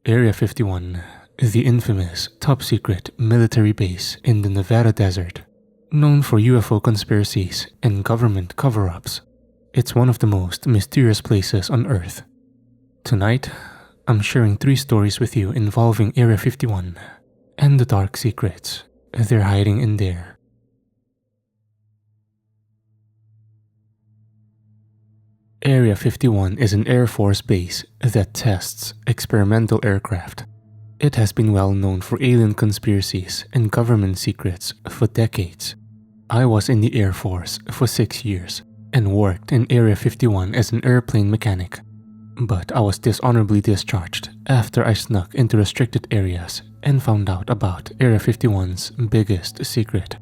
Area 51, the infamous top-secret military base in the Nevada desert, known for UFO conspiracies and government cover-ups. It's one of the most mysterious places on Earth. Tonight, I'm sharing 3 stories with you involving Area 51 and the dark secrets they're hiding in there. Area 51 is an Air Force base that tests experimental aircraft. It has been well known for alien conspiracies and government secrets for decades. I was in the Air Force for 6 years and worked in Area 51 as an airplane mechanic. But I was dishonorably discharged after I snuck into restricted areas and found out about Area 51's biggest secret.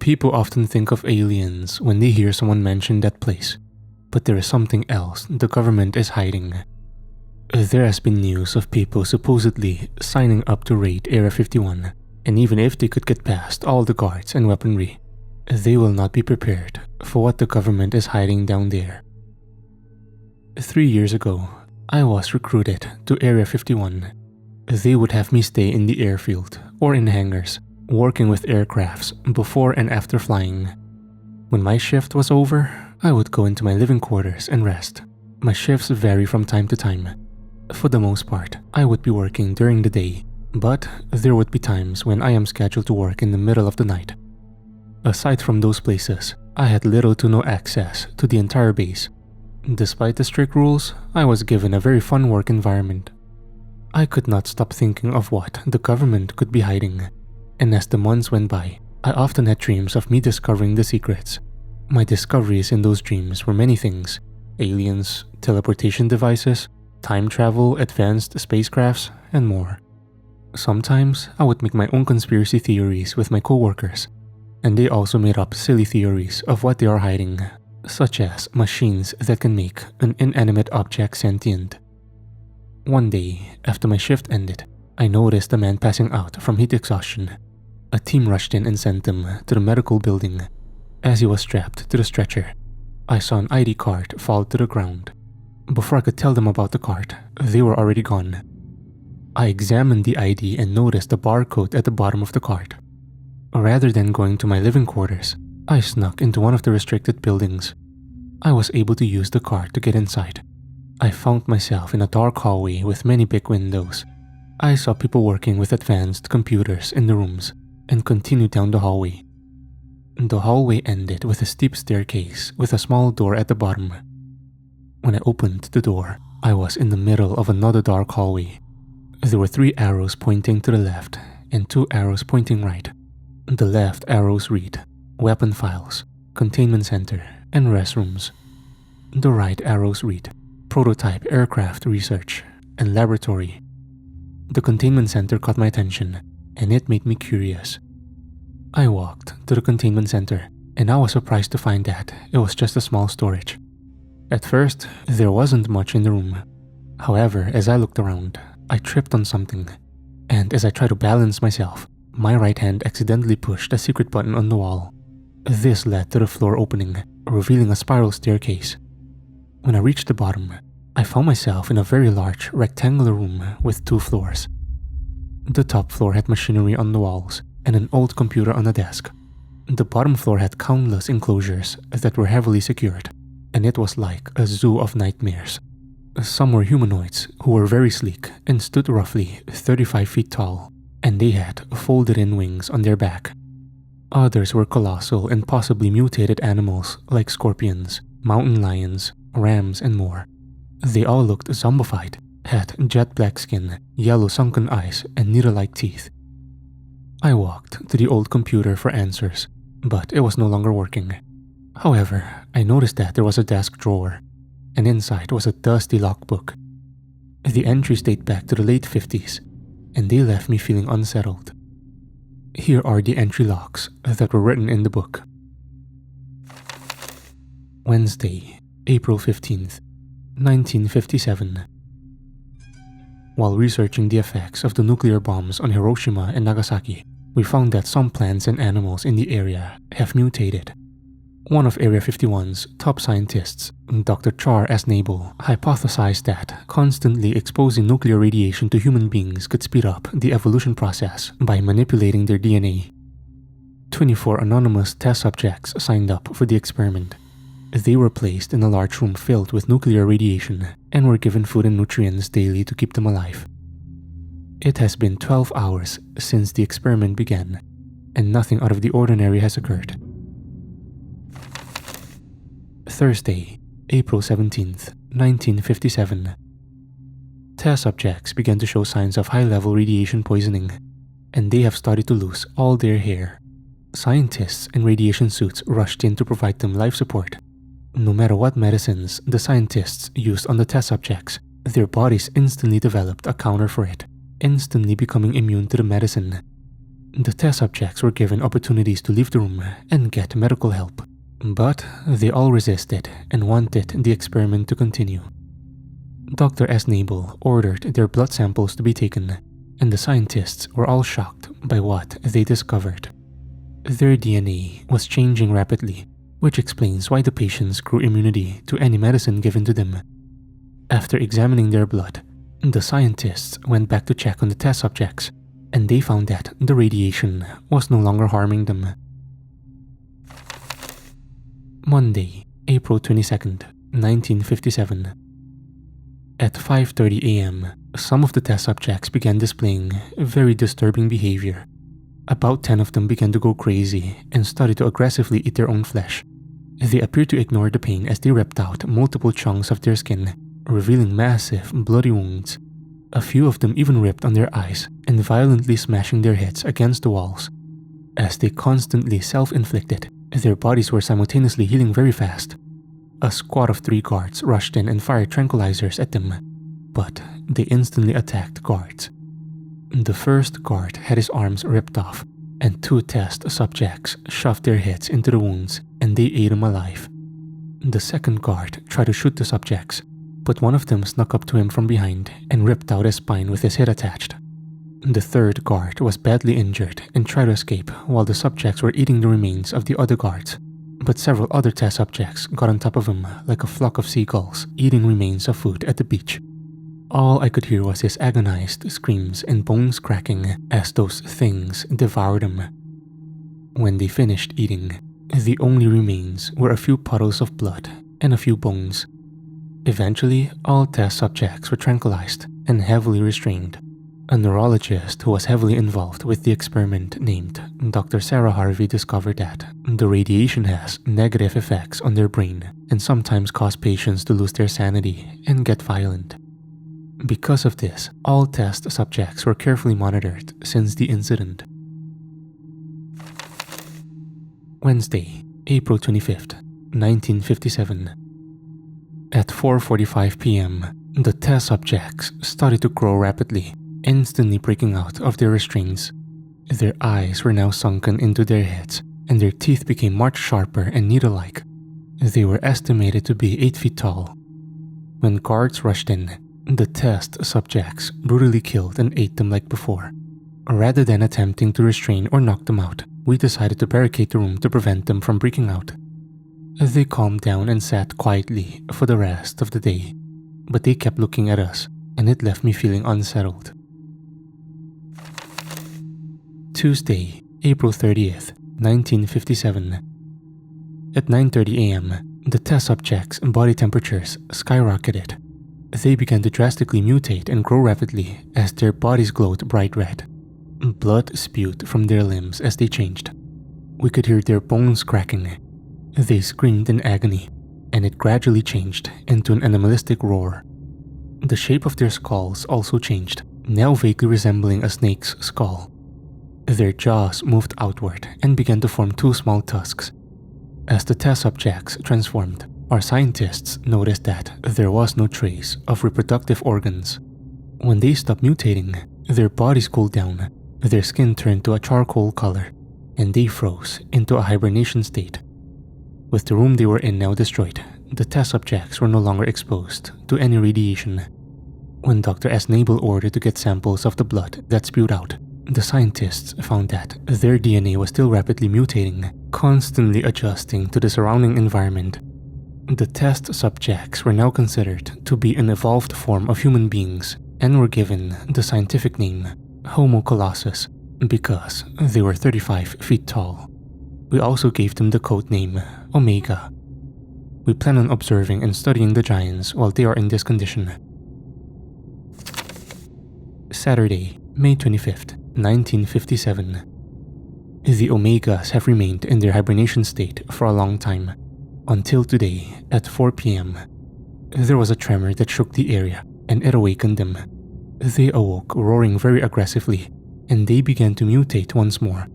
People often think of aliens when they hear someone mention that place. But there is something else the government is hiding. There has been news of people supposedly signing up to raid Area 51, and even if they could get past all the guards and weaponry, they will not be prepared for what the government is hiding down there. 3 years ago, I was recruited to Area 51. They would have me stay in the airfield or in hangars, working with aircrafts before and after flying. When my shift was over, I would go into my living quarters and rest. My shifts vary from time to time. For the most part, I would be working during the day, but there would be times when I am scheduled to work in the middle of the night. Aside from those places, I had little to no access to the entire base. Despite the strict rules, I was given a very fun work environment. I could not stop thinking of what the government could be hiding, and as the months went by, I often had dreams of me discovering the secrets. My discoveries in those dreams were many things: aliens, teleportation devices, time travel, advanced spacecrafts, and more. Sometimes I would make my own conspiracy theories with my coworkers, and they also made up silly theories of what they are hiding, such as machines that can make an inanimate object sentient. One day, after my shift ended, I noticed a man passing out from heat exhaustion. A team rushed in and sent him to the medical building. As he was strapped to the stretcher, I saw an ID card fall to the ground. Before I could tell them about the card, they were already gone. I examined the ID and noticed the barcode at the bottom of the card. Rather than going to my living quarters, I snuck into one of the restricted buildings. I was able to use the card to get inside. I found myself in a dark hallway with many big windows. I saw people working with advanced computers in the rooms and continued down the hallway. The hallway ended with a steep staircase with a small door at the bottom. When I opened the door, I was in the middle of another dark hallway. There were 3 arrows pointing to the left and 2 arrows pointing right. The left arrows read Weapon Files, Containment Center, and Restrooms. The right arrows read Prototype Aircraft Research and Laboratory. The Containment Center caught my attention, and it made me curious. I walked to the containment center, and I was surprised to find that it was just a small storage. At first, there wasn't much in the room. However, as I looked around, I tripped on something, and as I tried to balance myself, my right hand accidentally pushed a secret button on the wall. This led to the floor opening, revealing a spiral staircase. When I reached the bottom, I found myself in a very large rectangular room with 2 floors. The top floor had machinery on the walls and an old computer on a desk. The bottom floor had countless enclosures that were heavily secured, and it was like a zoo of nightmares. Some were humanoids who were very sleek and stood roughly 35 feet tall, and they had folded-in wings on their back. Others were colossal and possibly mutated animals like scorpions, mountain lions, rams, and more. They all looked zombified, had jet black skin, yellow sunken eyes, and needle-like teeth. I walked to the old computer for answers, but it was no longer working. However, I noticed that there was a desk drawer, and inside was a dusty logbook. The entries date back to the late 50s, and they left me feeling unsettled. Here are the entry logs that were written in the book. Wednesday, April 15th, 1957. While researching the effects of the nuclear bombs on Hiroshima and Nagasaki, we found that some plants and animals in the area have mutated. One of Area 51's top scientists, Dr. Char S. Nabel, hypothesized that constantly exposing nuclear radiation to human beings could speed up the evolution process by manipulating their DNA. 24 anonymous test subjects signed up for the experiment. They were placed in a large room filled with nuclear radiation and were given food and nutrients daily to keep them alive. It has been 12 hours since the experiment began, and nothing out of the ordinary has occurred. Thursday, April 17th, 1957. Test subjects began to show signs of high-level radiation poisoning, and they have started to lose all their hair. Scientists in radiation suits rushed in to provide them life support. No matter what medicines the scientists used on the test subjects, their bodies instantly developed a counter for it, instantly becoming immune to the medicine. The test subjects were given opportunities to leave the room and get medical help, but they all resisted and wanted the experiment to continue. Dr. S. Nabel ordered their blood samples to be taken, and the scientists were all shocked by what they discovered. Their DNA was changing rapidly, which explains why the patients grew immunity to any medicine given to them. After examining their blood, the scientists went back to check on the test subjects, and they found that the radiation was no longer harming them. Monday, April 22nd, 1957. At 5:30 a.m., some of the test subjects began displaying very disturbing behavior. About 10 of them began to go crazy and started to aggressively eat their own flesh. They appeared to ignore the pain as they ripped out multiple chunks of their skin, revealing massive, bloody wounds. A few of them even ripped on their eyes and violently smashing their heads against the walls. As they constantly self-inflicted, their bodies were simultaneously healing very fast. A squad of 3 guards rushed in and fired tranquilizers at them, but they instantly attacked guards. The first guard had his arms ripped off, and 2 test subjects shoved their heads into the wounds and they ate him alive. The second guard tried to shoot the subjects, but one of them snuck up to him from behind and ripped out his spine with his head attached. The third guard was badly injured and tried to escape while the subjects were eating the remains of the other guards, but several other test subjects got on top of him like a flock of seagulls eating remains of food at the beach. All I could hear was his agonized screams and bones cracking as those things devoured him. When they finished eating, the only remains were a few puddles of blood and a few bones. Eventually, all test subjects were tranquilized and heavily restrained. A neurologist who was heavily involved with the experiment named Dr. Sarah Harvey discovered that the radiation has negative effects on their brain and sometimes cause patients to lose their sanity and get violent. Because of this, all test subjects were carefully monitored since the incident. Wednesday, April 25th, 1957. At 4:45 p.m., the test subjects started to grow rapidly, instantly breaking out of their restraints. Their eyes were now sunken into their heads, and their teeth became much sharper and needle-like. They were estimated to be 8 feet tall. When guards rushed in, the test subjects brutally killed and ate them like before. Rather than attempting to restrain or knock them out, we decided to barricade the room to prevent them from breaking out. They calmed down and sat quietly for the rest of the day, but they kept looking at us, and it left me feeling unsettled. Tuesday, April 30th, 1957. At 9:30 a.m., the test subjects' body temperatures skyrocketed. They began to drastically mutate and grow rapidly as their bodies glowed bright red. Blood spewed from their limbs as they changed. We could hear their bones cracking. They screamed in agony, and it gradually changed into an animalistic roar. The shape of their skulls also changed, now vaguely resembling a snake's skull. Their jaws moved outward and began to form 2 small tusks. As the test subjects transformed, our scientists noticed that there was no trace of reproductive organs. When they stopped mutating, their bodies cooled down, their skin turned to a charcoal color, and they froze into a hibernation state. With the room they were in now destroyed, the test subjects were no longer exposed to any radiation. When Dr. S. Nabel ordered to get samples of the blood that spewed out, The scientists found that their DNA was still rapidly mutating, constantly adjusting to the surrounding environment. The test subjects were now considered to be an evolved form of human beings and were given the scientific name Homo colossus because they were 35 feet tall. We also gave them the code name Omega. We plan on observing and studying the giants while they are in this condition. Saturday, May 25th, 1957. The Omegas have remained in their hibernation state for a long time, until today at 4 p.m. There was a tremor that shook the area and it awakened them. They awoke roaring very aggressively and they began to mutate once more.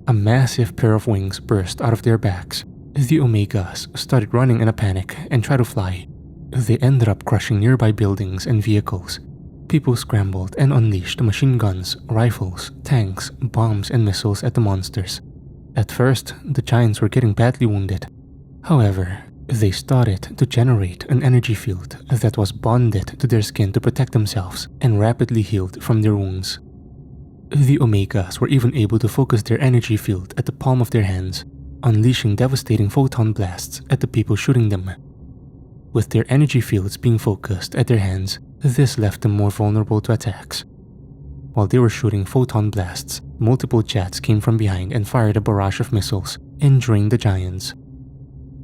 A massive pair of wings burst out of their backs. The Omegas started running in a panic and tried to fly. They ended up crushing nearby buildings and vehicles. People scrambled and unleashed machine guns, rifles, tanks, bombs, and missiles at the monsters. At first, the giants were getting badly wounded. However, they started to generate an energy field that was bonded to their skin to protect themselves and rapidly healed from their wounds. The Omegas were even able to focus their energy field at the palm of their hands, unleashing devastating photon blasts at the people shooting them. With their energy fields being focused at their hands, this left them more vulnerable to attacks. While they were shooting photon blasts, multiple jets came from behind and fired a barrage of missiles, injuring the giants.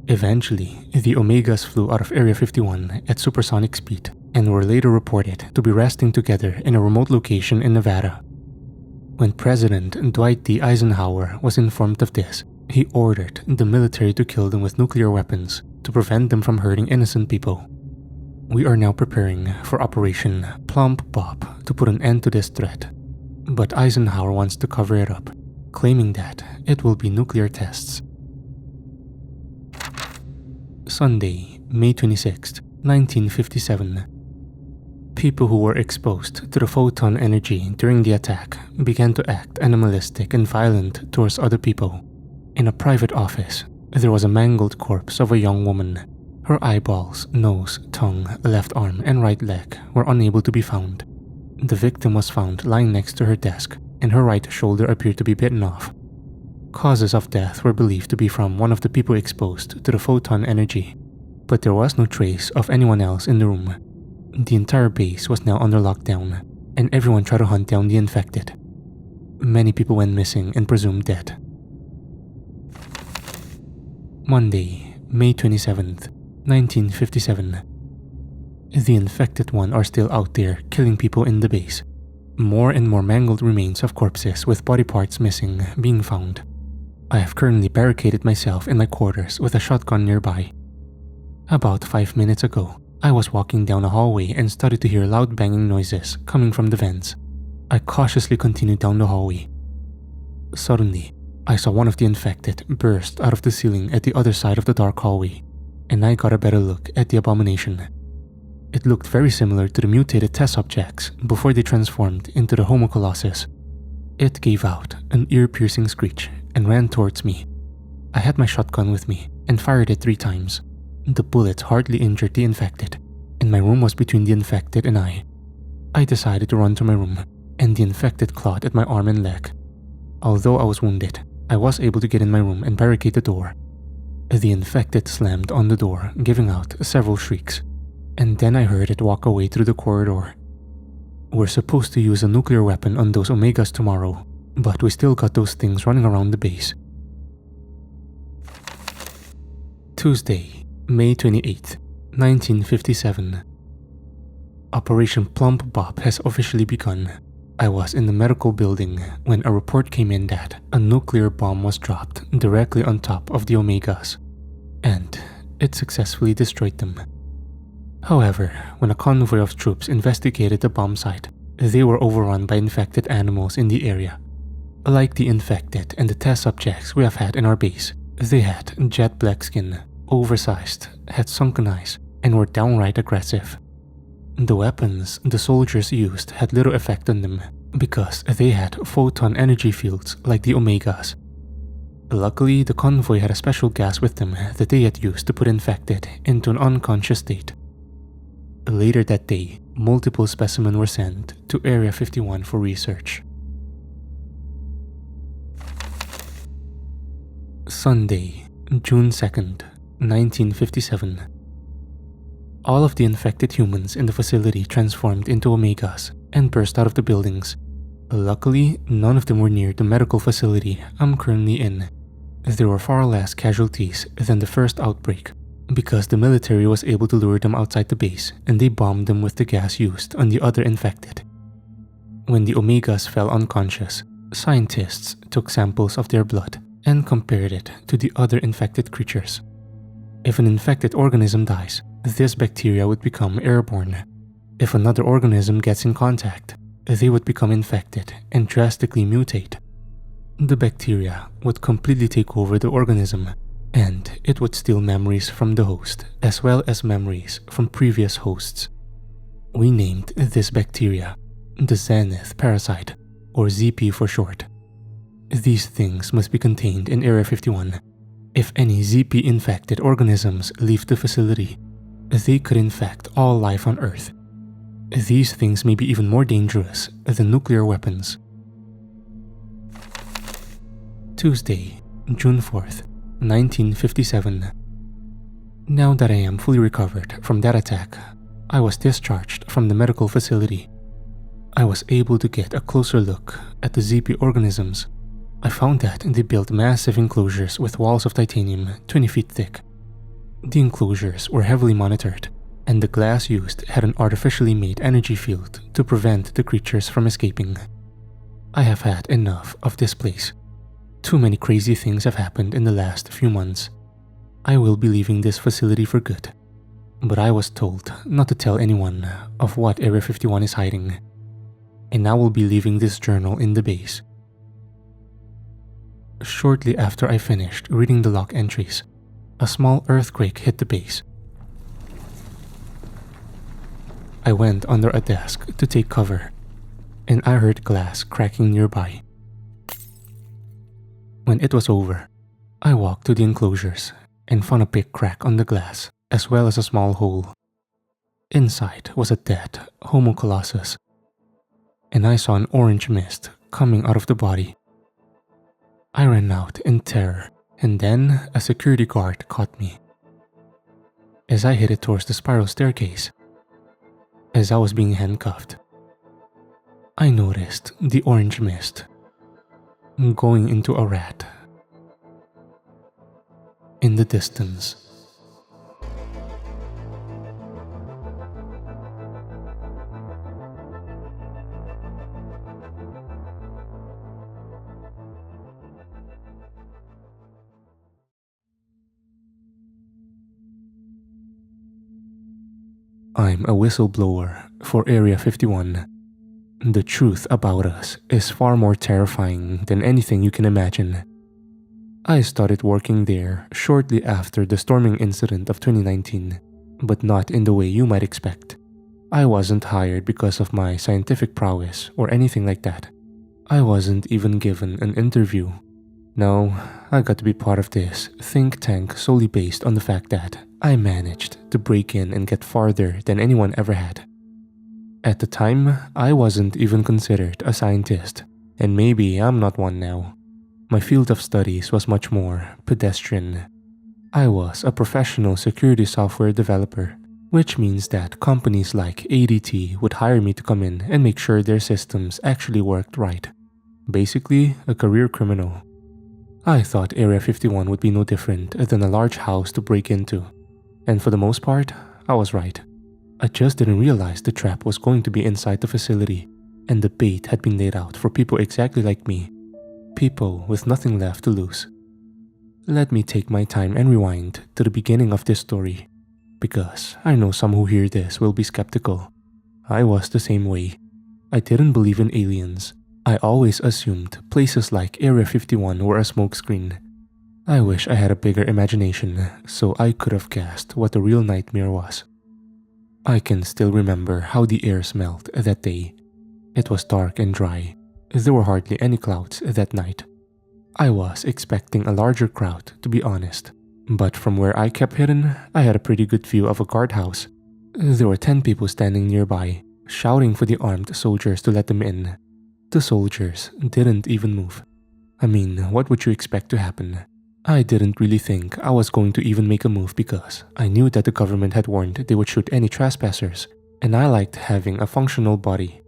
Eventually, the Omegas flew out of Area 51 at supersonic speed and were later reported to be resting together in a remote location in Nevada. When President Dwight D. Eisenhower was informed of this, he ordered the military to kill them with nuclear weapons to prevent them from hurting innocent people. We are now preparing for Operation Plump Pop to put an end to this threat, but Eisenhower wants to cover it up, claiming that it will be nuclear tests. Sunday, May 26, 1957. People who were exposed to the photon energy during the attack began to act animalistic and violent towards other people. In a private office, there was a mangled corpse of a young woman. Her eyeballs, nose, tongue, left arm, and right leg were unable to be found. The victim was found lying next to her desk, and her right shoulder appeared to be bitten off. Causes of death were believed to be from one of the people exposed to the photon energy, but there was no trace of anyone else in the room. The entire base was now under lockdown, and everyone tried to hunt down the infected. Many people went missing and presumed dead. Monday, May 27th, 1957. The infected one are still out there killing people in the base. More and more mangled remains of corpses with body parts missing being found. I have currently barricaded myself in my quarters with a shotgun nearby. About 5 minutes ago, I was walking down a hallway and started to hear loud banging noises coming from the vents. I cautiously continued down the hallway. Suddenly, I saw one of the infected burst out of the ceiling at the other side of the dark hallway, and I got a better look at the abomination. It looked very similar to the mutated test subjects before they transformed into the Homo colossus. It gave out an ear-piercing screech and ran towards me. I had my shotgun with me and fired it 3 times. The bullets hardly injured the infected, and my room was between the infected and I. I decided to run to my room, and the infected clawed at my arm and leg. Although I was wounded, I was able to get in my room and barricade the door. The infected slammed on the door, giving out several shrieks, and then I heard it walk away through the corridor. We're supposed to use a nuclear weapon on those Omegas tomorrow, but we still got those things running around the base. Tuesday, May 28, 1957. Operation Plump Bop has officially begun. I was in the medical building when a report came in that a nuclear bomb was dropped directly on top of the Omegas, and it successfully destroyed them. However, when a convoy of troops investigated the bomb site, they were overrun by infected animals in the area. Like the infected and the test subjects we have had in our base, they had jet black skin, oversized, had sunken eyes, and were downright aggressive. The weapons the soldiers used had little effect on them because they had photon energy fields like the Omegas. Luckily, the convoy had a special gas with them that they had used to put infected into an unconscious state. Later that day, multiple specimens were sent to Area 51 for research. Sunday, June 2nd, 1957. All of the infected humans in the facility transformed into Omegas and burst out of the buildings. Luckily, none of them were near the medical facility I'm currently in. There were far less casualties than the first outbreak because the military was able to lure them outside the base and they bombed them with the gas used on the other infected. When the Omegas fell unconscious, scientists took samples of their blood and compared it to the other infected creatures. If an infected organism dies, this bacteria would become airborne. If another organism gets in contact, they would become infected and drastically mutate. The bacteria would completely take over the organism, and it would steal memories from the host as well as memories from previous hosts. We named this bacteria the Zenith parasite, or ZP for short. These things must be contained in Area 51. If any ZP-infected organisms leave the facility, they could infect all life on Earth. These things may be even more dangerous than nuclear weapons. Tuesday, June 4th, 1957. Now that I am fully recovered from that attack, I was discharged from the medical facility. I was able to get a closer look at the ZP organisms. I found that they built massive enclosures with walls of titanium 20 feet thick. The enclosures were heavily monitored, and the glass used had an artificially made energy field to prevent the creatures from escaping. I have had enough of this place. Too many crazy things have happened in the last few months. I will be leaving this facility for good, but I was told not to tell anyone of what Area 51 is hiding, and I will be leaving this journal in the base. Shortly after I finished reading the log entries, a small earthquake hit the base. I went under a desk to take cover, and I heard glass cracking nearby. When it was over, I walked to the enclosures and found a big crack on the glass as well as a small hole. Inside was a dead Homo colossus, and I saw an orange mist coming out of the body. I ran out in terror, and then a security guard caught me. As I headed towards the spiral staircase, as I was being handcuffed, I noticed the orange mist going into a rat in the distance. I'm a whistleblower for Area 51. The truth about us is far more terrifying than anything you can imagine. I started working there shortly after the storming incident of 2019, but not in the way you might expect. I wasn't hired because of my scientific prowess or anything like that. I wasn't even given an interview. No, I got to be part of this think tank solely based on the fact that I managed to break in and get farther than anyone ever had. At the time, I wasn't even considered a scientist, and maybe I'm not one now. My field of studies was much more pedestrian. I was a professional security software developer, which means that companies like ADT would hire me to come in and make sure their systems actually worked right. Basically, a career criminal. I thought Area 51 would be no different than a large house to break into. And for the most part, I was right. I just didn't realize the trap was going to be inside the facility, and the bait had been laid out for people exactly like me. People with nothing left to lose. Let me take my time and rewind to the beginning of this story, because I know some who hear this will be skeptical. I was the same way. I didn't believe in aliens. I always assumed places like Area 51 were a smokescreen. I wish I had a bigger imagination so I could have guessed what the real nightmare was. I can still remember how the air smelled that day. It was dark and dry. There were hardly any clouds that night. I was expecting a larger crowd, to be honest, but from where I kept hidden, I had a pretty good view of a guardhouse. There were 10 people standing nearby, shouting for the armed soldiers to let them in. The soldiers didn't even move. I mean, what would you expect to happen? I didn't really think I was going to even make a move because I knew that the government had warned they would shoot any trespassers, and I liked having a functional body.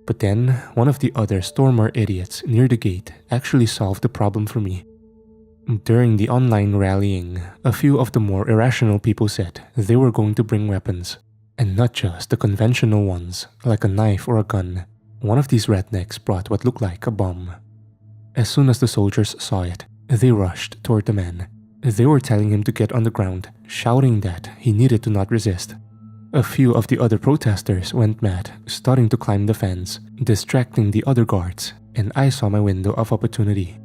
But then, one of the other Stormer idiots near the gate actually solved the problem for me. During the online rallying, a few of the more irrational people said they were going to bring weapons, and not just the conventional ones, like a knife or a gun. One of these rednecks brought what looked like a bomb. As soon as the soldiers saw it, they rushed toward the man. They were telling him to get on the ground, shouting that he needed to not resist. A few of the other protesters went mad, starting to climb the fence, distracting the other guards, and I saw my window of opportunity.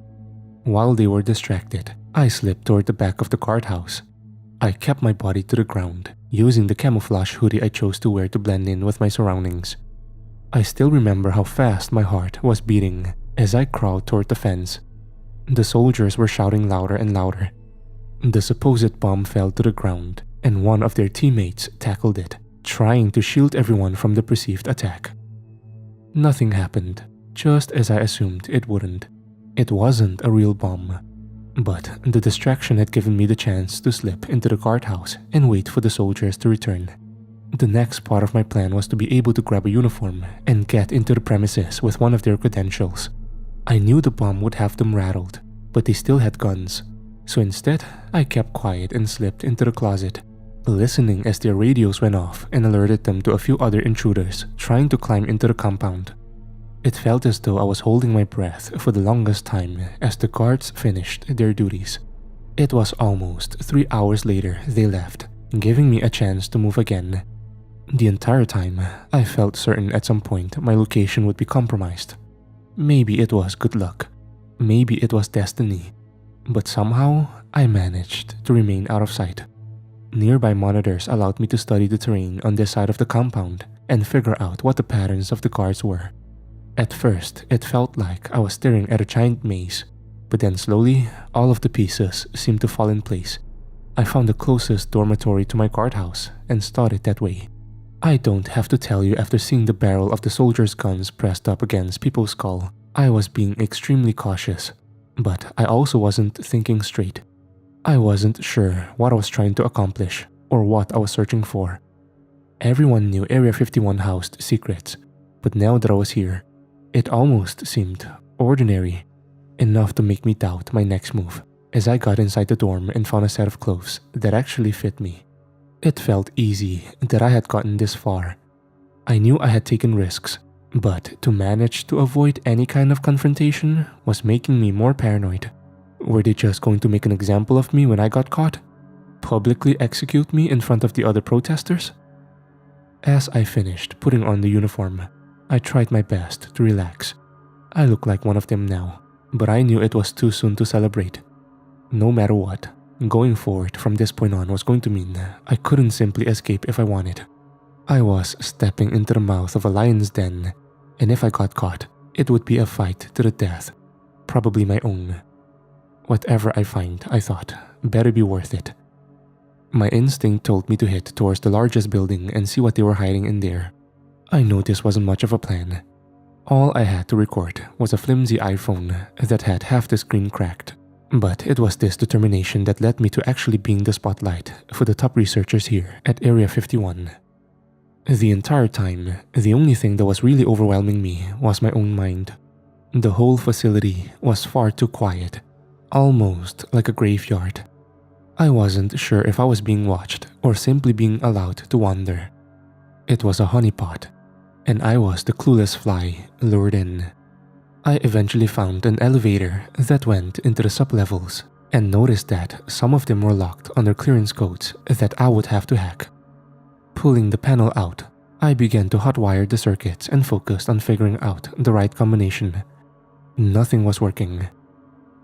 While they were distracted, I slipped toward the back of the guardhouse. I kept my body to the ground, using the camouflage hoodie I chose to wear to blend in with my surroundings. I still remember how fast my heart was beating as I crawled toward the fence. The soldiers were shouting louder and louder. The supposed bomb fell to the ground, and one of their teammates tackled it, trying to shield everyone from the perceived attack. Nothing happened, just as I assumed it wouldn't. It wasn't a real bomb, but the distraction had given me the chance to slip into the guardhouse and wait for the soldiers to return. The next part of my plan was to be able to grab a uniform and get into the premises with one of their credentials. I knew the bomb would have them rattled, but they still had guns, so instead I kept quiet and slipped into the closet, listening as their radios went off and alerted them to a few other intruders trying to climb into the compound. It felt as though I was holding my breath for the longest time as the guards finished their duties. It was almost 3 hours later they left, giving me a chance to move again. The entire time, I felt certain at some point my location would be compromised. Maybe it was good luck, maybe it was destiny, but somehow I managed to remain out of sight. Nearby monitors allowed me to study the terrain on this side of the compound and figure out what the patterns of the guards were. At first, it felt like I was staring at a giant maze, but then slowly, all of the pieces seemed to fall in place. I found the closest dormitory to my guardhouse and started that way. I don't have to tell you, after seeing the barrel of the soldiers' guns pressed up against people's skull, I was being extremely cautious, but I also wasn't thinking straight. I wasn't sure what I was trying to accomplish or what I was searching for. Everyone knew Area 51 housed secrets, but now that I was here, it almost seemed ordinary, enough to make me doubt my next move as I got inside the dorm and found a set of clothes that actually fit me. It felt easy that I had gotten this far. I knew I had taken risks, but to manage to avoid any kind of confrontation was making me more paranoid. Were they just going to make an example of me when I got caught? Publicly execute me in front of the other protesters? As I finished putting on the uniform, I tried my best to relax. I look like one of them now, but I knew it was too soon to celebrate. No matter what, going forward from this point on was going to mean I couldn't simply escape if I wanted. I was stepping into the mouth of a lion's den, and if I got caught, it would be a fight to the death, probably my own. Whatever I find, I thought, better be worth it. My instinct told me to head towards the largest building and see what they were hiding in there. I know this wasn't much of a plan. All I had to record was a flimsy iPhone that had half the screen cracked, but it was this determination that led me to actually being the spotlight for the top researchers here at Area 51. The entire time, the only thing that was really overwhelming me was my own mind. The whole facility was far too quiet, almost like a graveyard. I wasn't sure if I was being watched or simply being allowed to wander. It was a honeypot, and I was the clueless fly lured in. I eventually found an elevator that went into the sublevels and noticed that some of them were locked under clearance codes that I would have to hack. Pulling the panel out, I began to hotwire the circuits and focused on figuring out the right combination. Nothing was working.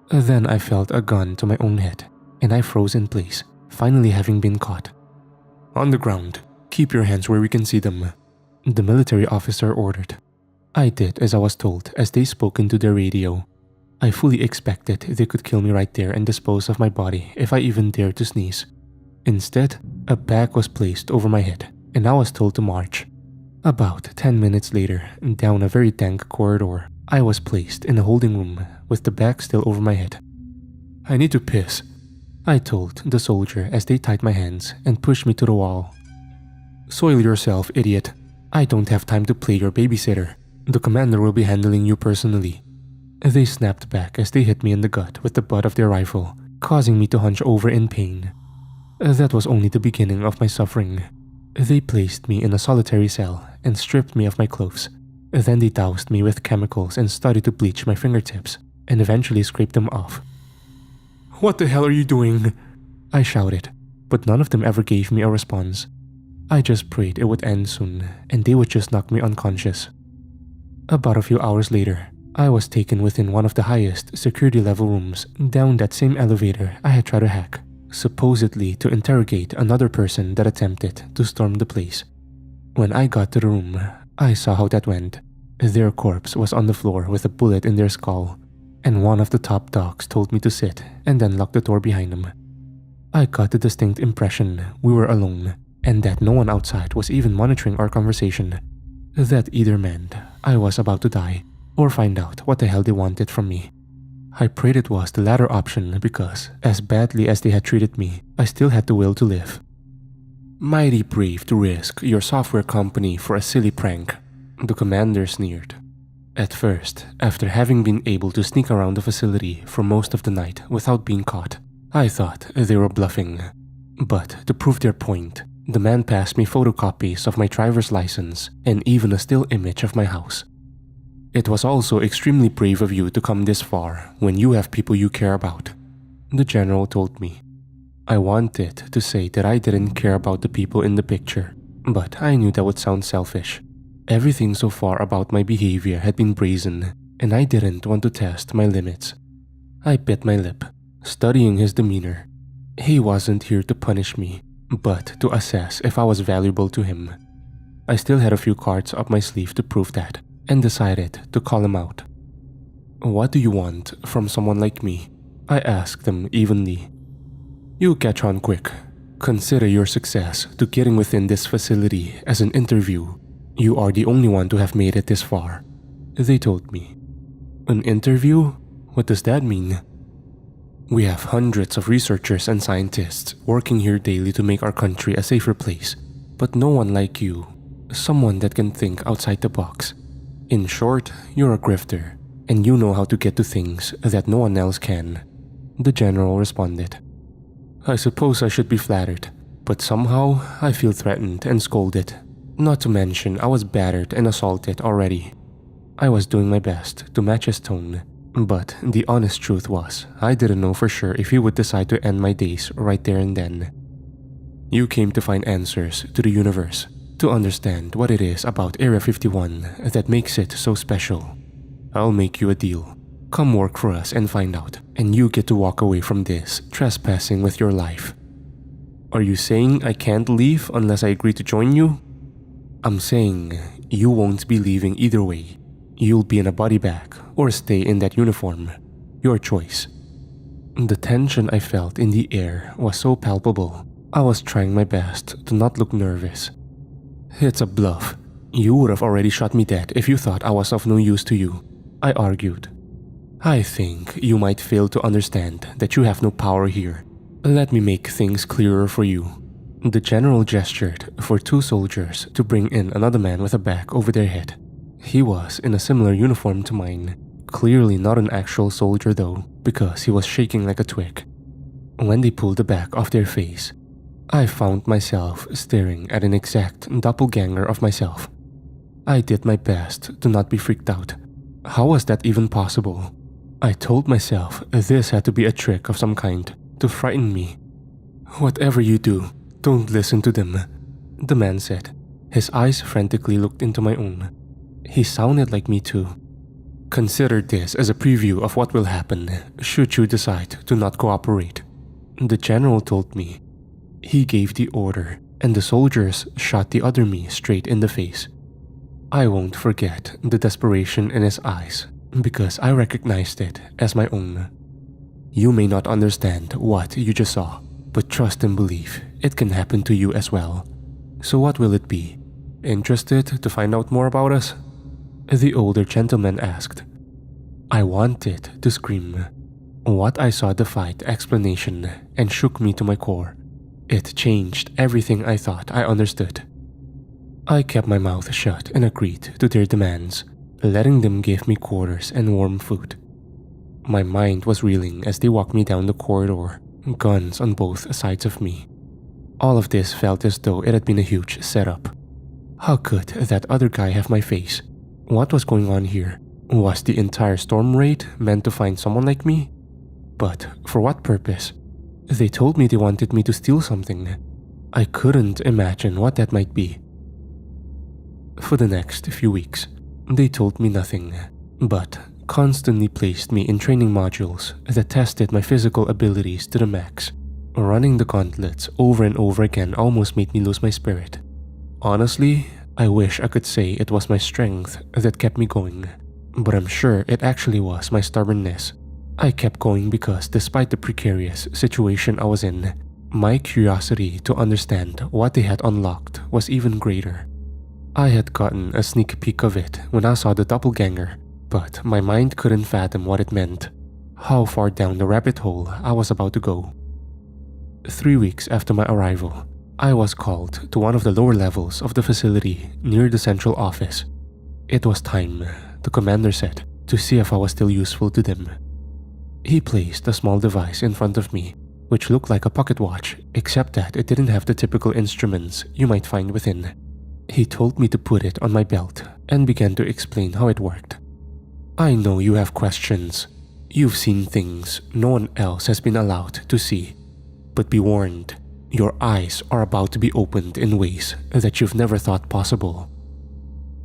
Then I felt a gun to my own head, and I froze in place, finally having been caught. "On the ground. Keep your hands where we can see them," the military officer ordered. I did as I was told as they spoke into their radio. I fully expected they could kill me right there and dispose of my body if I even dared to sneeze. Instead, a bag was placed over my head, and I was told to march. About 10 minutes later, down a very dank corridor, I was placed in a holding room with the bag still over my head. I need to piss, I told the soldier as they tied my hands and pushed me to the wall. Soil yourself, idiot. I don't have time to play your babysitter. The commander will be handling you personally. They snapped back as they hit me in the gut with the butt of their rifle, causing me to hunch over in pain. That was only the beginning of my suffering. They placed me in a solitary cell and stripped me of my clothes. Then they doused me with chemicals and started to bleach my fingertips and eventually scraped them off. What the hell are you doing? I shouted, but none of them ever gave me a response. I just prayed it would end soon and they would just knock me unconscious. About a few hours later, I was taken within one of the highest security level rooms down that same elevator I had tried to hack, supposedly to interrogate another person that attempted to storm the place. When I got to the room, I saw how that went. Their corpse was on the floor with a bullet in their skull, and one of the top dogs told me to sit and then lock the door behind them. I got the distinct impression we were alone and that no one outside was even monitoring our conversation. That either meant I was about to die or find out what the hell they wanted from me. I prayed it was the latter option because, as badly as they had treated me, I still had the will to live. Mighty brave to risk your software company for a silly prank, the commander sneered. At first, after having been able to sneak around the facility for most of the night without being caught, I thought they were bluffing. But to prove their point, the man passed me photocopies of my driver's license and even a still image of my house. It was also extremely brave of you to come this far when you have people you care about, the general told me. I wanted to say that I didn't care about the people in the picture, but I knew that would sound selfish. Everything so far about my behavior had been brazen, and I didn't want to test my limits. I bit my lip, studying his demeanor. He wasn't here to punish me, but to assess if I was valuable to him. I still had a few cards up my sleeve to prove that, and decided to call him out. What do you want from someone like me? I asked him evenly. You'll catch on quick. Consider your success to getting within this facility as an interview. You are the only one to have made it this far, they told me. An interview? What does that mean? We have hundreds of researchers and scientists working here daily to make our country a safer place, but no one like you, someone that can think outside the box. In short, you're a grifter, and you know how to get to things that no one else can, the general responded. I suppose I should be flattered, but somehow I feel threatened and scolded. Not to mention I was battered and assaulted already. I was doing my best to match his tone, but the honest truth was I didn't know for sure if he would decide to end my days right there and then. You came to find answers to the universe, to understand what it is about Area 51 that makes it so special. I'll make you a deal. Come work for us and find out, and you get to walk away from this trespassing with your life. Are you saying I can't leave unless I agree to join you? I'm saying you won't be leaving either way. You'll be in a body bag or stay in that uniform. Your choice. The tension I felt in the air was so palpable. I was trying my best to not look nervous. It's a bluff. You would have already shot me dead if you thought I was of no use to you, I argued. I think you might fail to understand that you have no power here. Let me make things clearer for you. The general gestured for two soldiers to bring in another man with a bag over their head. He was in a similar uniform to mine, clearly not an actual soldier though, because he was shaking like a twig. When they pulled the bag off their face, I found myself staring at an exact doppelganger of myself. I did my best to not be freaked out. How was that even possible? I told myself this had to be a trick of some kind to frighten me. Whatever you do, don't listen to them, the man said. His eyes frantically looked into my own. He sounded like me too. Consider this as a preview of what will happen should you decide to not cooperate, the general told me. He gave the order, and the soldiers shot the other me straight in the face. I won't forget the desperation in his eyes, because I recognized it as my own. You may not understand what you just saw, but trust and believe it can happen to you as well. So what will it be? Interested to find out more about us? The older gentleman asked. I wanted to scream. What I saw defied explanation and shook me to my core. It changed everything I thought I understood. I kept my mouth shut and agreed to their demands, letting them give me quarters and warm food. My mind was reeling as they walked me down the corridor, guns on both sides of me. All of this felt as though it had been a huge setup. How could that other guy have my face? What was going on here? Was the entire storm raid meant to find someone like me? But for what purpose? They told me they wanted me to steal something. I couldn't imagine what that might be. For the next few weeks, they told me nothing, but constantly placed me in training modules that tested my physical abilities to the max. Running the gauntlets over and over again almost made me lose my spirit. Honestly, I wish I could say it was my strength that kept me going, but I'm sure it actually was my stubbornness. I kept going because despite the precarious situation I was in, my curiosity to understand what they had unlocked was even greater. I had gotten a sneak peek of it when I saw the doppelganger, but my mind couldn't fathom what it meant, how far down the rabbit hole I was about to go. 3 weeks after my arrival, I was called to one of the lower levels of the facility near the central office. It was time, the commander said, to see if I was still useful to them. He placed a small device in front of me, which looked like a pocket watch, except that it didn't have the typical instruments you might find within. He told me to put it on my belt and began to explain how it worked. I know you have questions. You've seen things no one else has been allowed to see. But be warned, your eyes are about to be opened in ways that you've never thought possible.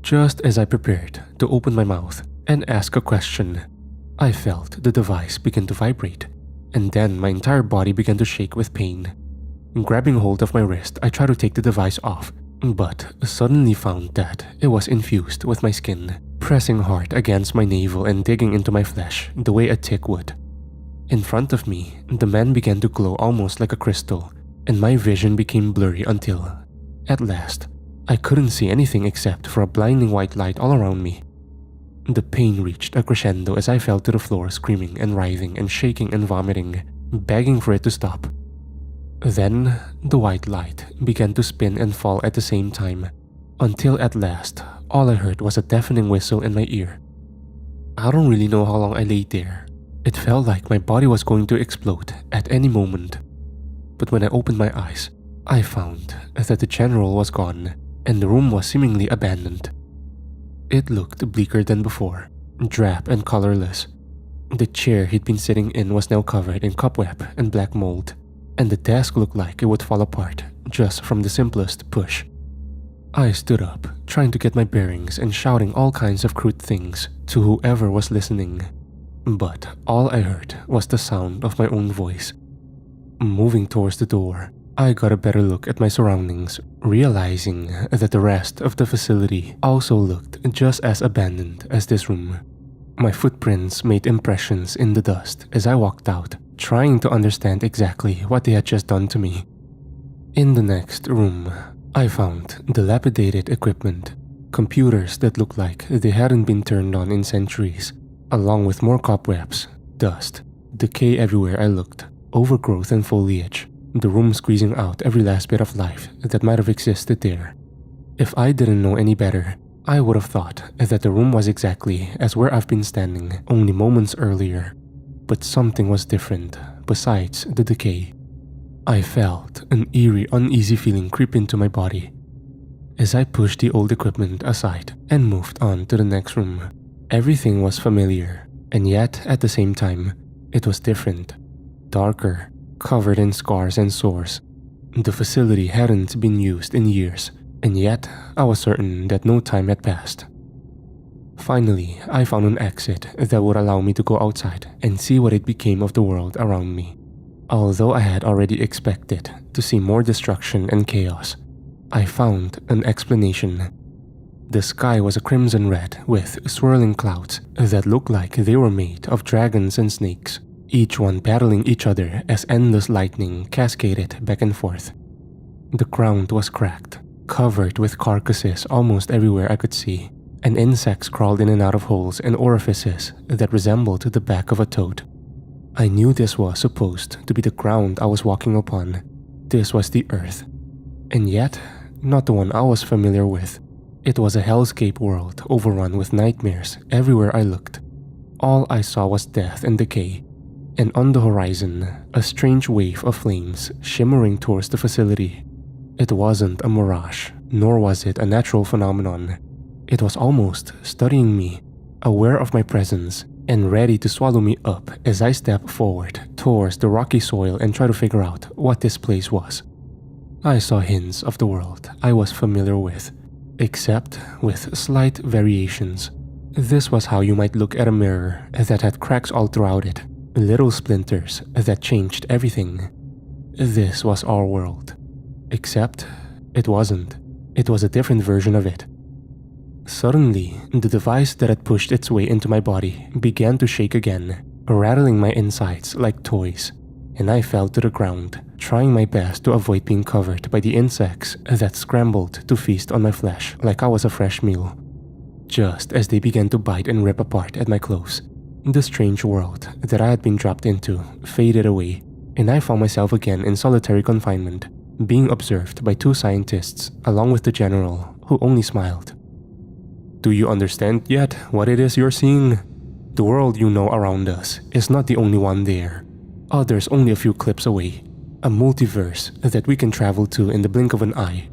Just as I prepared to open my mouth and ask a question, I felt the device begin to vibrate, and then my entire body began to shake with pain. Grabbing hold of my wrist, I tried to take the device off, but suddenly found that it was infused with my skin, pressing hard against my navel and digging into my flesh the way a tick would. In front of me, the man began to glow almost like a crystal, and my vision became blurry until, at last, I couldn't see anything except for a blinding white light all around me. The pain reached a crescendo as I fell to the floor screaming and writhing and shaking and vomiting, begging for it to stop. Then, the white light began to spin and fall at the same time, until at last, all I heard was a deafening whistle in my ear. I don't really know how long I lay there. It felt like my body was going to explode at any moment. But when I opened my eyes, I found that the general was gone and the room was seemingly abandoned. It looked bleaker than before, drab and colorless. The chair he'd been sitting in was now covered in cobweb and black mold, and the desk looked like it would fall apart just from the simplest push. I stood up, trying to get my bearings and shouting all kinds of crude things to whoever was listening. But all I heard was the sound of my own voice. Moving towards the door, I got a better look at my surroundings, realizing that the rest of the facility also looked just as abandoned as this room. My footprints made impressions in the dust as I walked out, trying to understand exactly what they had just done to me. In the next room, I found dilapidated equipment, computers that looked like they hadn't been turned on in centuries, along with more cobwebs, dust, decay everywhere I looked, overgrowth and foliage, the room squeezing out every last bit of life that might have existed there. If I didn't know any better, I would have thought that the room was exactly as where I've been standing only moments earlier. But something was different besides the decay. I felt an eerie, uneasy feeling creep into my body. As I pushed the old equipment aside and moved on to the next room, everything was familiar, and yet at the same time, it was different. Darker, covered in scars and sores. The facility hadn't been used in years, and yet I was certain that no time had passed. Finally, I found an exit that would allow me to go outside and see what it became of the world around me. Although I had already expected to see more destruction and chaos, I found an explanation. The sky was a crimson red with swirling clouds that looked like they were made of dragons and snakes, each one battling each other as endless lightning cascaded back and forth. The ground was cracked, covered with carcasses almost everywhere I could see, and insects crawled in and out of holes and orifices that resembled the back of a toad. I knew this was supposed to be the ground I was walking upon. This was the Earth. And yet, not the one I was familiar with. It was a hellscape world overrun with nightmares everywhere I looked. All I saw was death and decay. And on the horizon, a strange wave of flames shimmering towards the facility. It wasn't a mirage, nor was it a natural phenomenon. It was almost studying me, aware of my presence, and ready to swallow me up as I stepped forward towards the rocky soil and try to figure out what this place was. I saw hints of the world I was familiar with, except with slight variations. This was how you might look at a mirror that had cracks all throughout it, little splinters that changed everything. This was our world. Except, it wasn't. It was a different version of it. Suddenly, the device that had pushed its way into my body began to shake again, rattling my insides like toys, and I fell to the ground, trying my best to avoid being covered by the insects that scrambled to feast on my flesh like I was a fresh meal. Just as they began to bite and rip apart at my clothes, the strange world that I had been dropped into faded away, and I found myself again in solitary confinement, being observed by 2 scientists along with the general, who only smiled. Do you understand yet what it is you're seeing? The world you know around us is not the only one there. Others only a few clips away. A multiverse that we can travel to in the blink of an eye.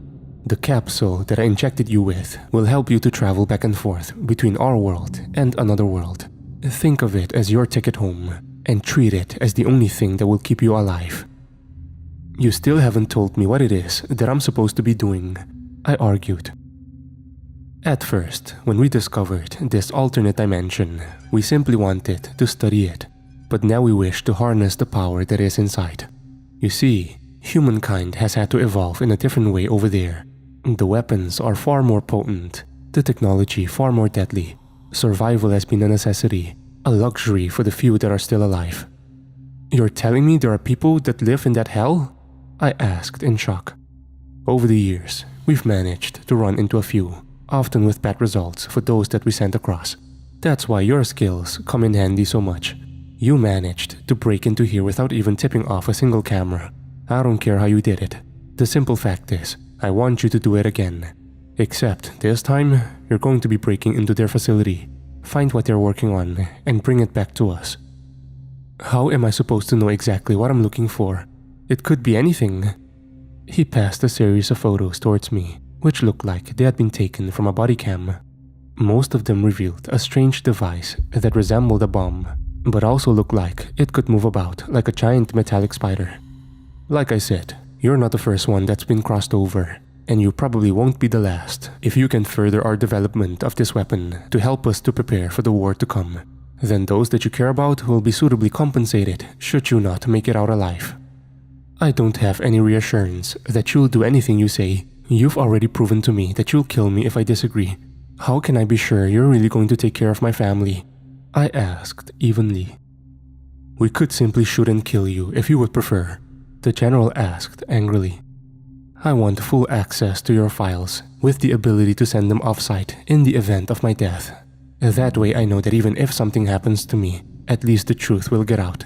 The capsule that I injected you with will help you to travel back and forth between our world and another world. Think of it as your ticket home, and treat it as the only thing that will keep you alive. You still haven't told me what it is that I'm supposed to be doing, I argued. At first, when we discovered this alternate dimension, we simply wanted to study it, but now we wish to harness the power that is inside. You see, humankind has had to evolve in a different way over there. The weapons are far more potent, the technology far more deadly. Survival has been a necessity, a luxury for the few that are still alive. You're telling me there are people that live in that hell? I asked in shock. Over the years, we've managed to run into a few, often with bad results for those that we sent across. That's why your skills come in handy so much. You managed to break into here without even tipping off a single camera. I don't care how you did it. The simple fact is, I want you to do it again. Except this time, you're going to be breaking into their facility, find what they're working on, and bring it back to us. How am I supposed to know exactly what I'm looking for? It could be anything. He passed a series of photos towards me, which looked like they had been taken from a body cam. Most of them revealed a strange device that resembled a bomb, but also looked like it could move about like a giant metallic spider. Like I said, you're not the first one that's been crossed over, and you probably won't be the last if you can further our development of this weapon to help us to prepare for the war to come. Then those that you care about will be suitably compensated should you not make it out alive. I don't have any reassurance that you'll do anything you say. You've already proven to me that you'll kill me if I disagree. How can I be sure you're really going to take care of my family? I asked evenly. We could simply shoot and kill you if you would prefer, the general asked angrily. I want full access to your files, with the ability to send them off-site in the event of my death. That way I know that even if something happens to me, at least the truth will get out.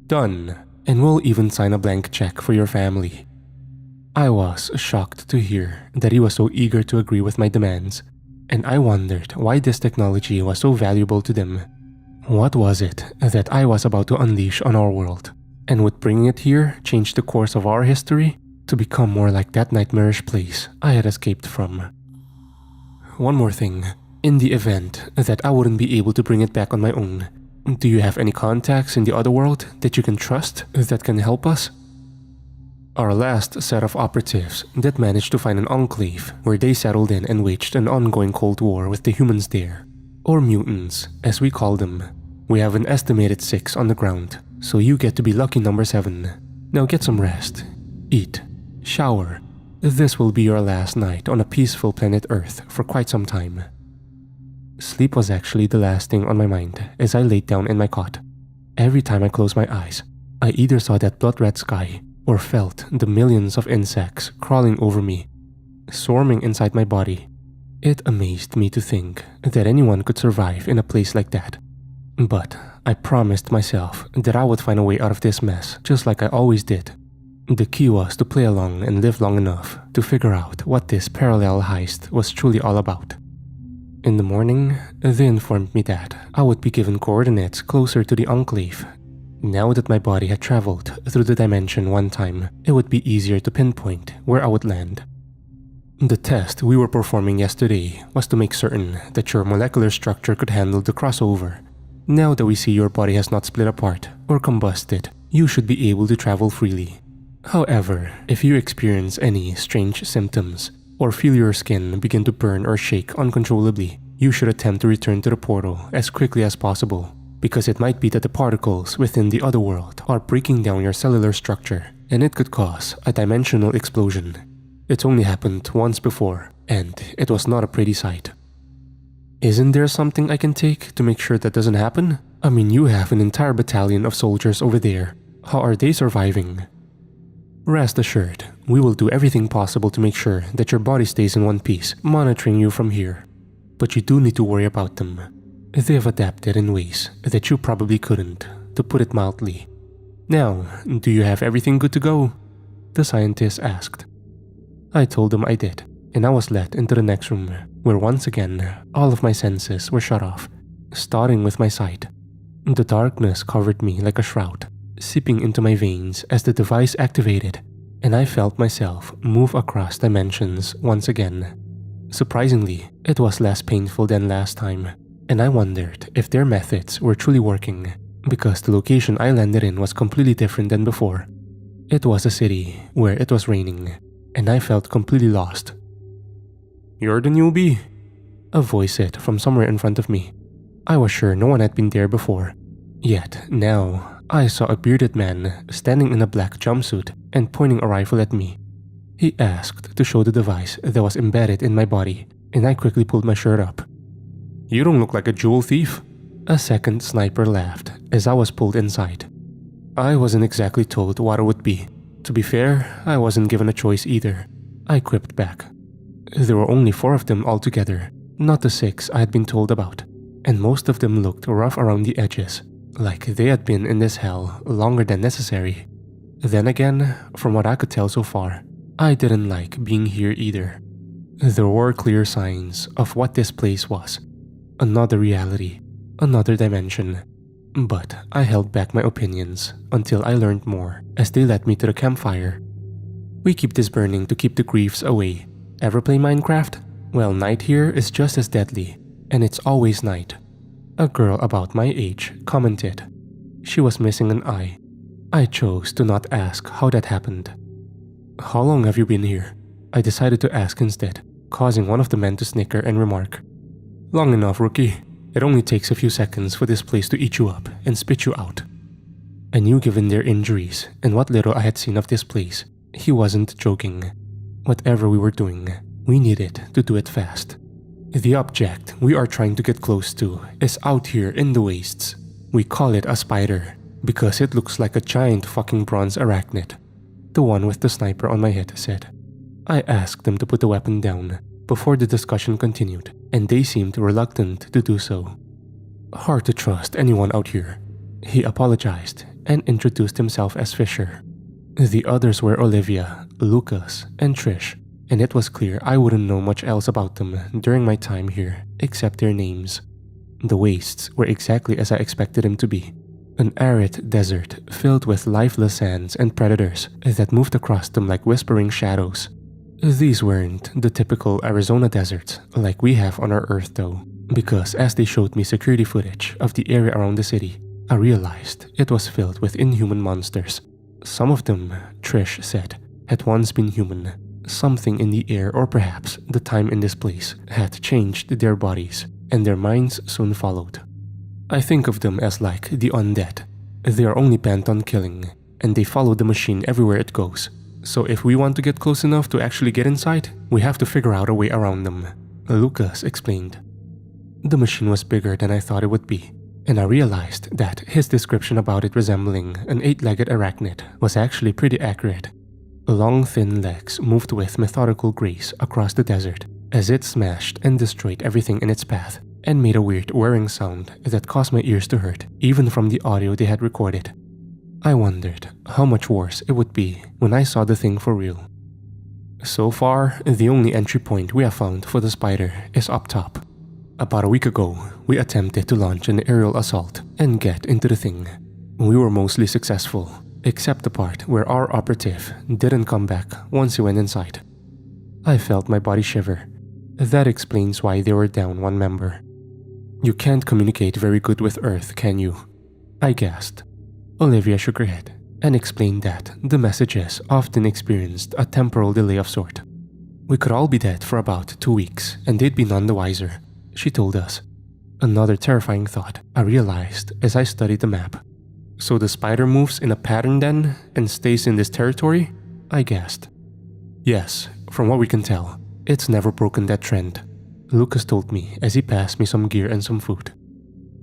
Done, and we'll even sign a blank check for your family. I was shocked to hear that he was so eager to agree with my demands, and I wondered why this technology was so valuable to them. What was it that I was about to unleash on our world, and would bringing it here change the course of our history to become more like that nightmarish place I had escaped from? One more thing. In the event that I wouldn't be able to bring it back on my own, do you have any contacts in the other world that you can trust that can help us? Our last set of operatives that managed to find an enclave where they settled in and waged an ongoing cold war with the humans there, or mutants as we call them. We have an estimated 6 on the ground, so you get to be lucky number 7. Now get some rest, eat, shower. This will be your last night on a peaceful planet Earth for quite some time. Sleep was actually the last thing on my mind as I laid down in my cot. Every time I closed my eyes, I either saw that blood-red sky or felt the millions of insects crawling over me, swarming inside my body. It amazed me to think that anyone could survive in a place like that. But I promised myself that I would find a way out of this mess, just like I always did. The key was to play along and live long enough to figure out what this parallel heist was truly all about. In the morning, they informed me that I would be given coordinates closer to the Enclave. Now that my body had traveled through the dimension one time, it would be easier to pinpoint where I would land. The test we were performing yesterday was to make certain that your molecular structure could handle the crossover. Now that we see your body has not split apart or combusted, you should be able to travel freely. However, if you experience any strange symptoms or feel your skin begin to burn or shake uncontrollably, you should attempt to return to the portal as quickly as possible, because it might be that the particles within the other world are breaking down your cellular structure, and it could cause a dimensional explosion. It's only happened once before, and it was not a pretty sight. Isn't there something I can take to make sure that doesn't happen? I mean, you have an entire battalion of soldiers over there. How are they surviving? Rest assured, we will do everything possible to make sure that your body stays in one piece, monitoring you from here. But you do need to worry about them. They have adapted in ways that you probably couldn't, to put it mildly. Now, do you have everything good to go? The scientist asked. I told him I did, and I was led into the next room, where once again, all of my senses were shut off, starting with my sight. The darkness covered me like a shroud, seeping into my veins as the device activated, and I felt myself move across dimensions once again. Surprisingly, it was less painful than last time, and I wondered if their methods were truly working, because the location I landed in was completely different than before. It was a city where it was raining, and I felt completely lost. "You're the newbie?" a voice said from somewhere in front of me. I was sure no one had been there before, yet now I saw a bearded man standing in a black jumpsuit and pointing a rifle at me. He asked to show the device that was embedded in my body, and I quickly pulled my shirt up. "You don't look like a jewel thief." A second sniper laughed as I was pulled inside. I wasn't exactly told what it would be. To be fair, I wasn't given a choice either. I quipped back. There were only 4 of them altogether, not the 6 I had been told about, and most of them looked rough around the edges, like they had been in this hell longer than necessary. Then again, from what I could tell so far, I didn't like being here either. There were clear signs of what this place was. Another reality, another dimension. But I held back my opinions until I learned more as they led me to the campfire. We keep this burning to keep the griefs away. Ever play Minecraft? Well, night here is just as deadly, and it's always night. A girl about my age commented. She was missing an eye. I chose to not ask how that happened. "How long have you been here?" I decided to ask instead, causing one of the men to snicker and remark. "Long enough, rookie. It only takes a few seconds for this place to eat you up and spit you out." I knew given their injuries and what little I had seen of this place, he wasn't joking. Whatever we were doing, we needed to do it fast. The object we are trying to get close to is out here in the wastes. We call it a spider because it looks like a giant fucking bronze arachnid. The one with the sniper on my head said. I asked them to put the weapon down before the discussion continued, and they seemed reluctant to do so. Hard to trust anyone out here. He apologized and introduced himself as Fisher. The others were Olivia, Lucas, and Trish, and it was clear I wouldn't know much else about them during my time here except their names. The wastes were exactly as I expected them to be. An arid desert filled with lifeless sands and predators that moved across them like whispering shadows. These weren't the typical Arizona deserts like we have on our Earth though, because as they showed me security footage of the area around the city, I realized it was filled with inhuman monsters. Some of them, Trish said, had once been human. Something in the air or perhaps the time in this place had changed their bodies, and their minds soon followed. I think of them as like the undead. They are only bent on killing, and they follow the machine everywhere it goes. So if we want to get close enough to actually get inside, we have to figure out a way around them, Lucas explained. The machine was bigger than I thought it would be, and I realized that his description about it resembling an 8-legged arachnid was actually pretty accurate. Long thin legs moved with methodical grace across the desert as it smashed and destroyed everything in its path, and made a weird whirring sound that caused my ears to hurt even from the audio they had recorded. I wondered how much worse it would be when I saw the thing for real. So far, the only entry point we have found for the spider is up top. About a week ago, we attempted to launch an aerial assault and get into the thing. We were mostly successful, except the part where our operative didn't come back once he went inside. I felt my body shiver. That explains why they were down one member. You can't communicate very good with Earth, can you? I gasped. Olivia shook her head and explained that the messages often experienced a temporal delay of sort. We could all be dead for about 2 weeks and they'd be none the wiser, she told us. Another terrifying thought I realized as I studied the map. So the spider moves in a pattern then and stays in this territory? I guessed. Yes, from what we can tell, it's never broken that trend, Lucas told me as he passed me some gear and some food.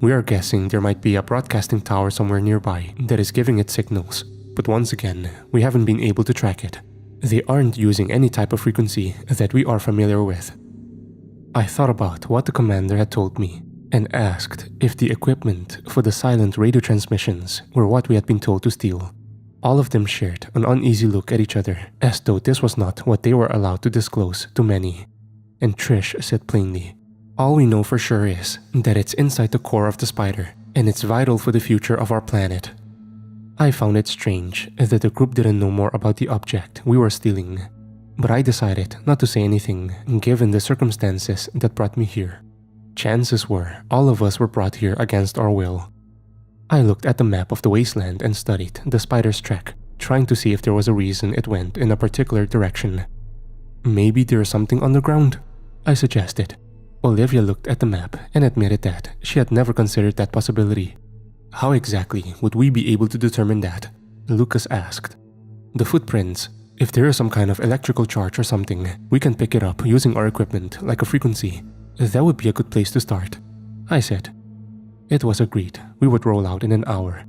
We are guessing there might be a broadcasting tower somewhere nearby that is giving it signals, but once again, we haven't been able to track it. They aren't using any type of frequency that we are familiar with. I thought about what the commander had told me and asked if the equipment for the silent radio transmissions were what we had been told to steal. All of them shared an uneasy look at each other as though this was not what they were allowed to disclose to many. And Trish said plainly, all we know for sure is that it's inside the core of the spider and it's vital for the future of our planet. I found it strange that the group didn't know more about the object we were stealing, but I decided not to say anything given the circumstances that brought me here. Chances were all of us were brought here against our will. I looked at the map of the wasteland and studied the spider's track, trying to see if there was a reason it went in a particular direction. Maybe there is something underground, I suggested. Olivia looked at the map and admitted that she had never considered that possibility. How exactly would we be able to determine that? Lucas asked. The footprints. If there is some kind of electrical charge or something, we can pick it up using our equipment like a frequency. That would be a good place to start, I said. It was agreed we would roll out in an hour.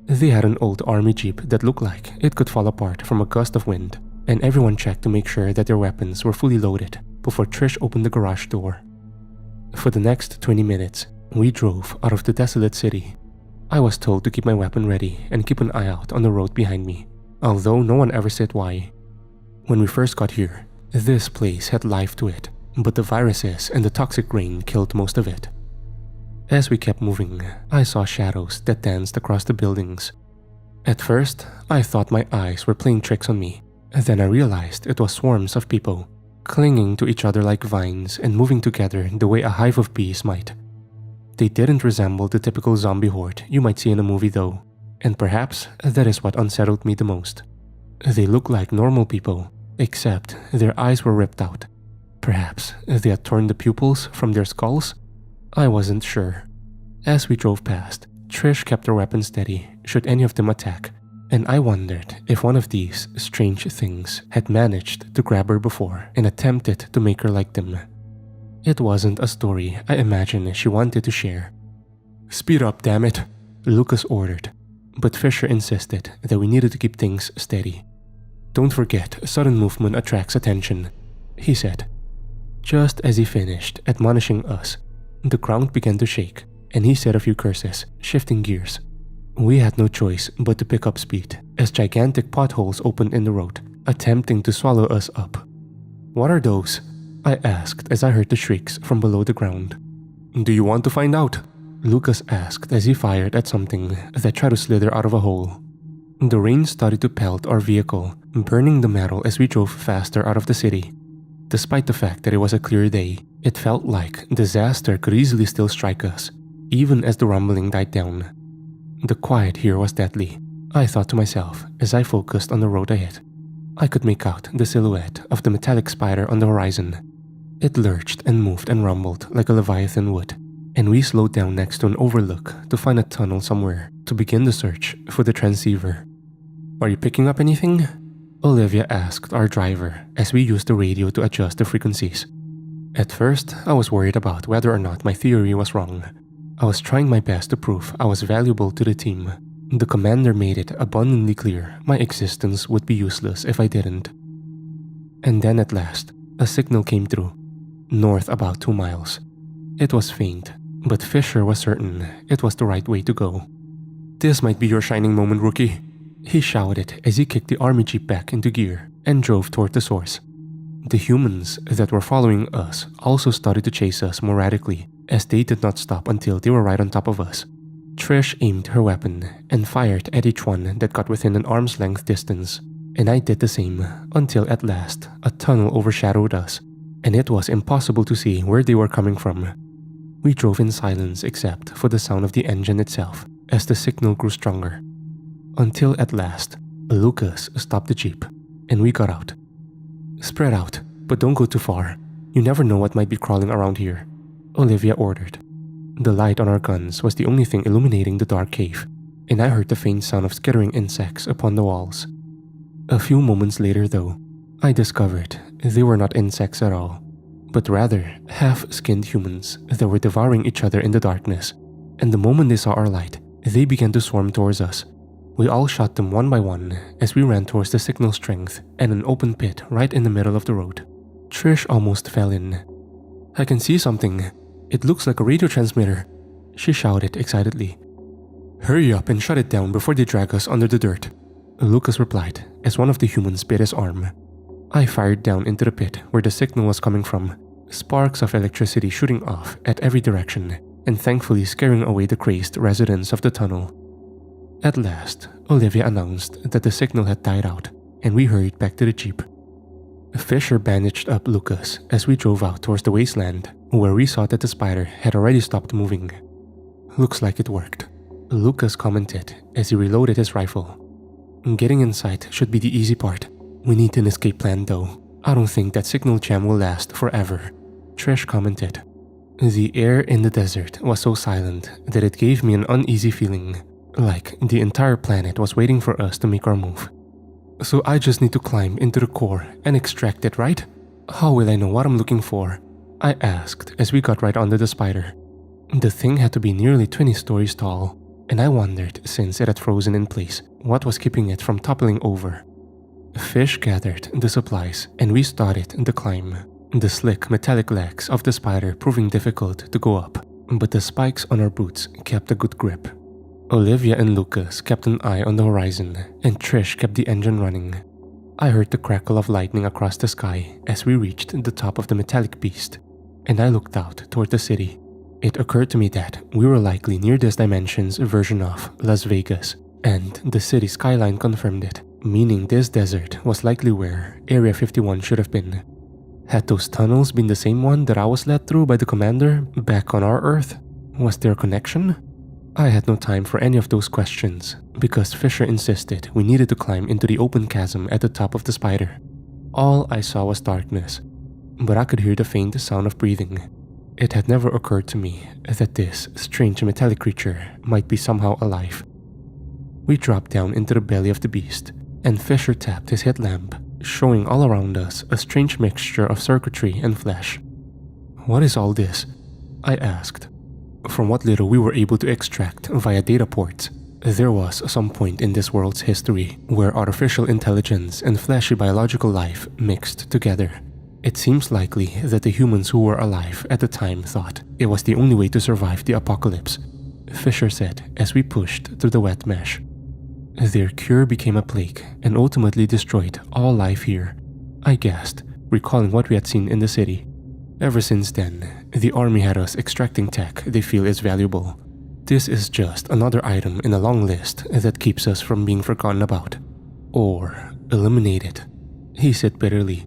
They had an old army jeep that looked like it could fall apart from a gust of wind, and everyone checked to make sure that their weapons were fully loaded before Trish opened the garage door. For the next 20 minutes, we drove out of the desolate city. I was told to keep my weapon ready and keep an eye out on the road behind me, although no one ever said why. When we first got here, this place had life to it, but the viruses and the toxic rain killed most of it. As we kept moving, I saw shadows that danced across the buildings. At first, I thought my eyes were playing tricks on me, then I realized it was swarms of people, clinging to each other like vines and moving together the way a hive of bees might. They didn't resemble the typical zombie horde you might see in a movie though, and perhaps that is what unsettled me the most. They looked like normal people, except their eyes were ripped out. Perhaps they had torn the pupils from their skulls? I wasn't sure. As we drove past, Trish kept her weapon steady should any of them attack, and I wondered if one of these strange things had managed to grab her before and attempted to make her like them. It wasn't a story I imagined she wanted to share. "Speed up, damn it," Lucas ordered, but Fisher insisted that we needed to keep things steady. "Don't forget, sudden movement attracts attention," he said. Just as he finished admonishing us, the ground began to shake, and he said a few curses, shifting gears. We had no choice but to pick up speed as gigantic potholes opened in the road, attempting to swallow us up. "What are those?" I asked as I heard the shrieks from below the ground. "Do you want to find out?" Lucas asked as he fired at something that tried to slither out of a hole. The rain started to pelt our vehicle, burning the metal as we drove faster out of the city. Despite the fact that it was a clear day, it felt like disaster could easily still strike us, even as the rumbling died down. The quiet here was deadly, I thought to myself as I focused on the road ahead. I could make out the silhouette of the metallic spider on the horizon. It lurched and moved and rumbled like a leviathan would, and we slowed down next to an overlook to find a tunnel somewhere to begin the search for the transceiver. "Are you picking up anything?" Olivia asked our driver as we used the radio to adjust the frequencies. At first, I was worried about whether or not my theory was wrong. I was trying my best to prove I was valuable to the team. The commander made it abundantly clear my existence would be useless if I didn't. And then at last, a signal came through. North about 2 miles. It was faint, but Fisher was certain it was the right way to go. "This might be your shining moment, rookie," he shouted as he kicked the army jeep back into gear and drove toward the source. The humans that were following us also started to chase us more radically, as they did not stop until they were right on top of us. Trish aimed her weapon and fired at each one that got within an arm's length distance, and I did the same until at last a tunnel overshadowed us, and it was impossible to see where they were coming from. We drove in silence except for the sound of the engine itself as the signal grew stronger. Until at last, Lucas stopped the jeep, and we got out. "Spread out, but don't go too far. You never know what might be crawling around here," Olivia ordered. The light on our guns was the only thing illuminating the dark cave, and I heard the faint sound of skittering insects upon the walls. A few moments later though, I discovered they were not insects at all, but rather half-skinned humans that were devouring each other in the darkness, and the moment they saw our light, they began to swarm towards us. We all shot them one by one as we ran towards the signal strength and an open pit right in the middle of the road. Trish almost fell in. "I can see something. It looks like a radio transmitter," she shouted excitedly. "Hurry up and shut it down before they drag us under the dirt," Lucas replied as one of the humans bit his arm. I fired down into the pit where the signal was coming from, sparks of electricity shooting off at every direction and thankfully scaring away the crazed residents of the tunnel. At last, Olivia announced that the signal had died out, and we hurried back to the jeep. Fisher bandaged up Lucas as we drove out towards the wasteland, where we saw that the spider had already stopped moving. "Looks like it worked," Lucas commented as he reloaded his rifle. "Getting inside should be the easy part. We need an escape plan though. I don't think that signal jam will last forever," Trish commented. The air in the desert was so silent that it gave me an uneasy feeling, like the entire planet was waiting for us to make our move. "So I just need to climb into the core and extract it, right? How will I know what I'm looking for?" I asked as we got right under the spider. The thing had to be nearly 20 stories tall, and I wondered, since it had frozen in place, what was keeping it from toppling over. Fish gathered the supplies and we started the climb, the slick metallic legs of the spider proving difficult to go up, but the spikes on our boots kept a good grip. Olivia and Lucas kept an eye on the horizon, and Trish kept the engine running. I heard the crackle of lightning across the sky as we reached the top of the metallic beast, and I looked out toward the city. It occurred to me that we were likely near this dimension's version of Las Vegas, and the city skyline confirmed it, meaning this desert was likely where Area 51 should have been. Had those tunnels been the same one that I was led through by the commander back on our Earth? Was there a connection? I had no time for any of those questions, because Fisher insisted we needed to climb into the open chasm at the top of the spider. All I saw was darkness, but I could hear the faint sound of breathing. It had never occurred to me that this strange metallic creature might be somehow alive. We dropped down into the belly of the beast, and Fisher tapped his headlamp, showing all around us a strange mixture of circuitry and flesh. "What is all this?" I asked. From what little we were able to extract via data ports, there was some point in this world's history where artificial intelligence and fleshy biological life mixed together. It seems likely that the humans who were alive at the time thought it was the only way to survive the apocalypse, Fisher said as we pushed through the wet mesh. Their cure became a plague and ultimately destroyed all life here, I gasped, recalling what we had seen in the city. Ever since then, the army had us extracting tech they feel is valuable. This is just another item in a long list that keeps us from being forgotten about. Or eliminated, he said bitterly.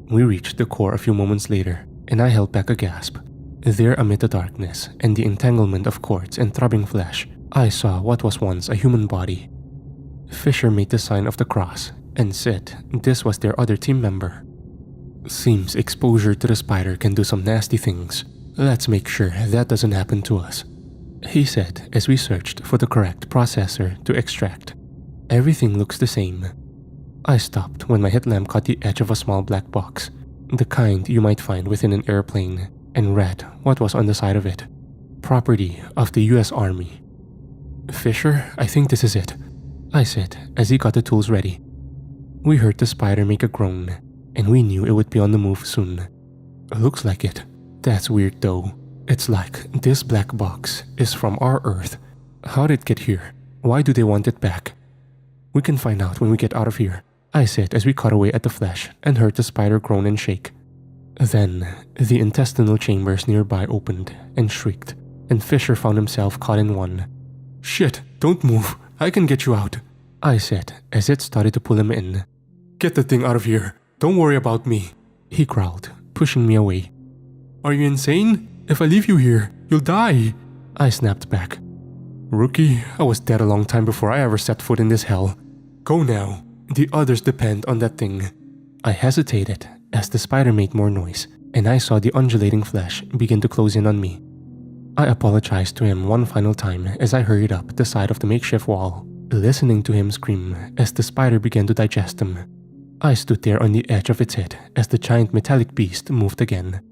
We reached the core a few moments later, and I held back a gasp. There amid the darkness and the entanglement of cords and throbbing flesh, I saw what was once a human body. Fisher made the sign of the cross and said this was their other team member. "Seems exposure to the spider can do some nasty things. Let's make sure that doesn't happen to us," he said as we searched for the correct processor to extract. "Everything looks the same." I stopped when my headlamp caught the edge of a small black box, the kind you might find within an airplane, and read what was on the side of it. "Property of the US Army." "Fisher, I think this is it," I said as he got the tools ready. We heard the spider make a groan, and we knew it would be on the move soon. "Looks like it. That's weird though. It's like this black box is from our Earth. How did it get here? Why do they want it back? We can find out when we get out of here, I said as we cut away at the flesh and heard the spider groan and shake. Then, the intestinal chambers nearby opened and shrieked, and Fisher found himself caught in one. "Shit, don't move, I can get you out," I said as it started to pull him in. "Get the thing out of here, don't worry about me," he growled, pushing me away. "Are you insane? If I leave you here, you'll die," I snapped back. "Rookie, I was dead a long time before I ever set foot in this hell. Go now, the others depend on that thing." I hesitated as the spider made more noise, and I saw the undulating flesh begin to close in on me. I apologized to him one final time as I hurried up the side of the makeshift wall, listening to him scream as the spider began to digest him. I stood there on the edge of its head as the giant metallic beast moved again.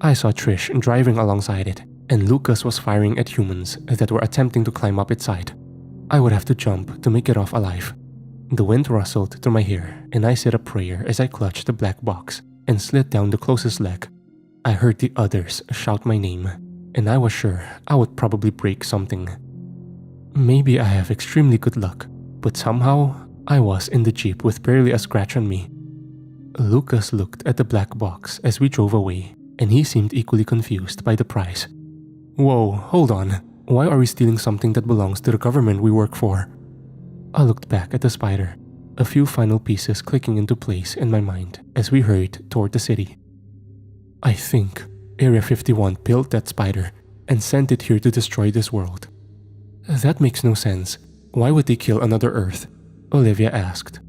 I saw Trish driving alongside it, and Lucas was firing at humans that were attempting to climb up its side. I would have to jump to make it off alive. The wind rustled through my hair, and I said a prayer as I clutched the black box and slid down the closest leg. I heard the others shout my name, and I was sure I would probably break something. Maybe I have extremely good luck, but somehow I was in the Jeep with barely a scratch on me. Lucas looked at the black box as we drove away, and he seemed equally confused by the price. "Whoa, hold on. Why are we stealing something that belongs to the government we work for?" I looked back at the spider, a few final pieces clicking into place in my mind as we hurried toward the city. "I think Area 51 built that spider and sent it here to destroy this world." "That makes no sense. Why would they kill another Earth?" Olivia asked.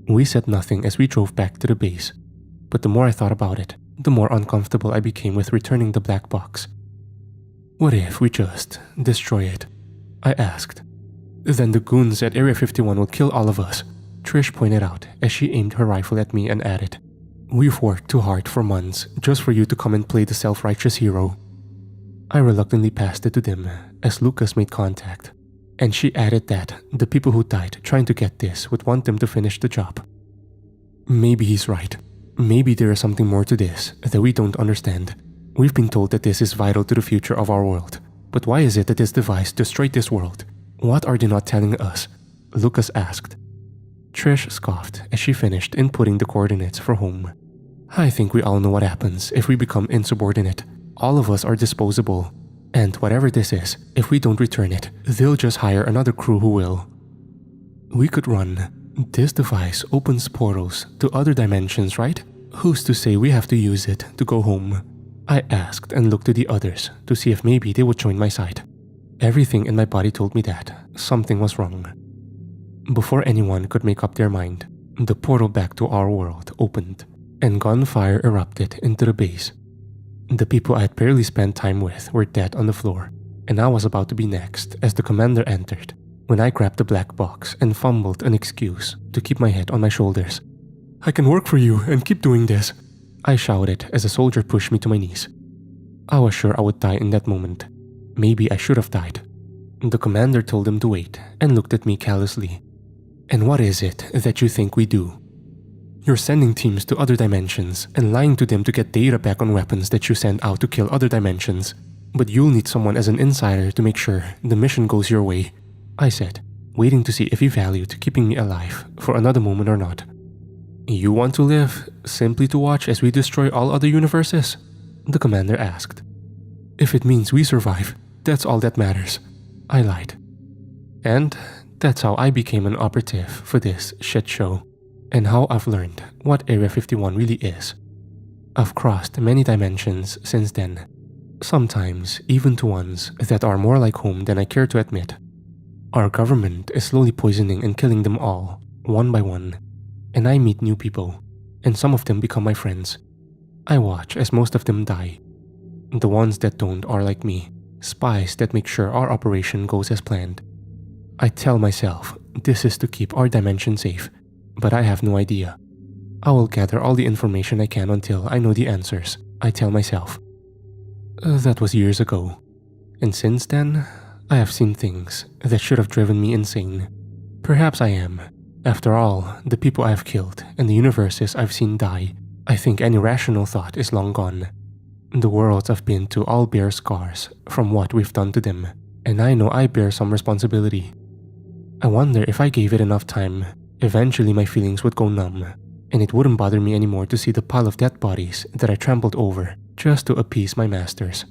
We said nothing as we drove back to the base, but the more I thought about it, the more uncomfortable I became with returning the black box. "What if we just destroy it?" I asked. "Then the goons at Area 51 will kill all of us," Trish pointed out as she aimed her rifle at me and added, "We've worked too hard for months just for you to come and play the self-righteous hero." I reluctantly passed it to them as Lucas made contact, and she added that the people who died trying to get this would want them to finish the job. Maybe he's right. Maybe there is something more to this that we don't understand. We've been told that this is vital to the future of our world, but why is it that this device destroyed this world? What are they not telling us? Lucas asked. Trish scoffed as she finished inputting the coordinates for home. "I think we all know what happens if we become insubordinate. All of us are disposable. And whatever this is, if we don't return it, they'll just hire another crew who will." "We could run. This device opens portals to other dimensions, right? Who's to say we have to use it to go home?" I asked and looked to the others to see if maybe they would join my side. Everything in my body told me that something was wrong. Before anyone could make up their mind, the portal back to our world opened, and gunfire erupted into the base. The people I had barely spent time with were dead on the floor, and I was about to be next as the commander entered, when I grabbed the black box and fumbled an excuse to keep my head on my shoulders. "I can work for you and keep doing this," I shouted as a soldier pushed me to my knees. I was sure I would die in that moment. Maybe I should have died. The commander told him to wait and looked at me callously. "And what is it that you think we do? You're sending teams to other dimensions and lying to them to get data back on weapons that you send out to kill other dimensions. But you'll need someone as an insider to make sure the mission goes your way," I said, waiting to see if he valued keeping me alive for another moment or not. "You want to live simply to watch as we destroy all other universes?" the commander asked. "If it means we survive, that's all that matters," I lied. And that's how I became an operative for this shit show, and how I've learned what Area 51 really is. I've crossed many dimensions since then, sometimes even to ones that are more like home than I care to admit. Our government is slowly poisoning and killing them all, one by one, and I meet new people, and some of them become my friends. I watch as most of them die. The ones that don't are like me, spies that make sure our operation goes as planned. I tell myself this is to keep our dimension safe, but I have no idea. I will gather all the information I can until I know the answers, I tell myself. That was years ago, and since then, I have seen things that should have driven me insane. Perhaps I am. After all, the people I have killed and the universes I've seen die, I think any rational thought is long gone. The worlds I've been to all bear scars from what we've done to them, and I know I bear some responsibility. I wonder if I gave it enough time, eventually my feelings would go numb, and it wouldn't bother me anymore to see the pile of dead bodies that I trampled over just to appease my masters.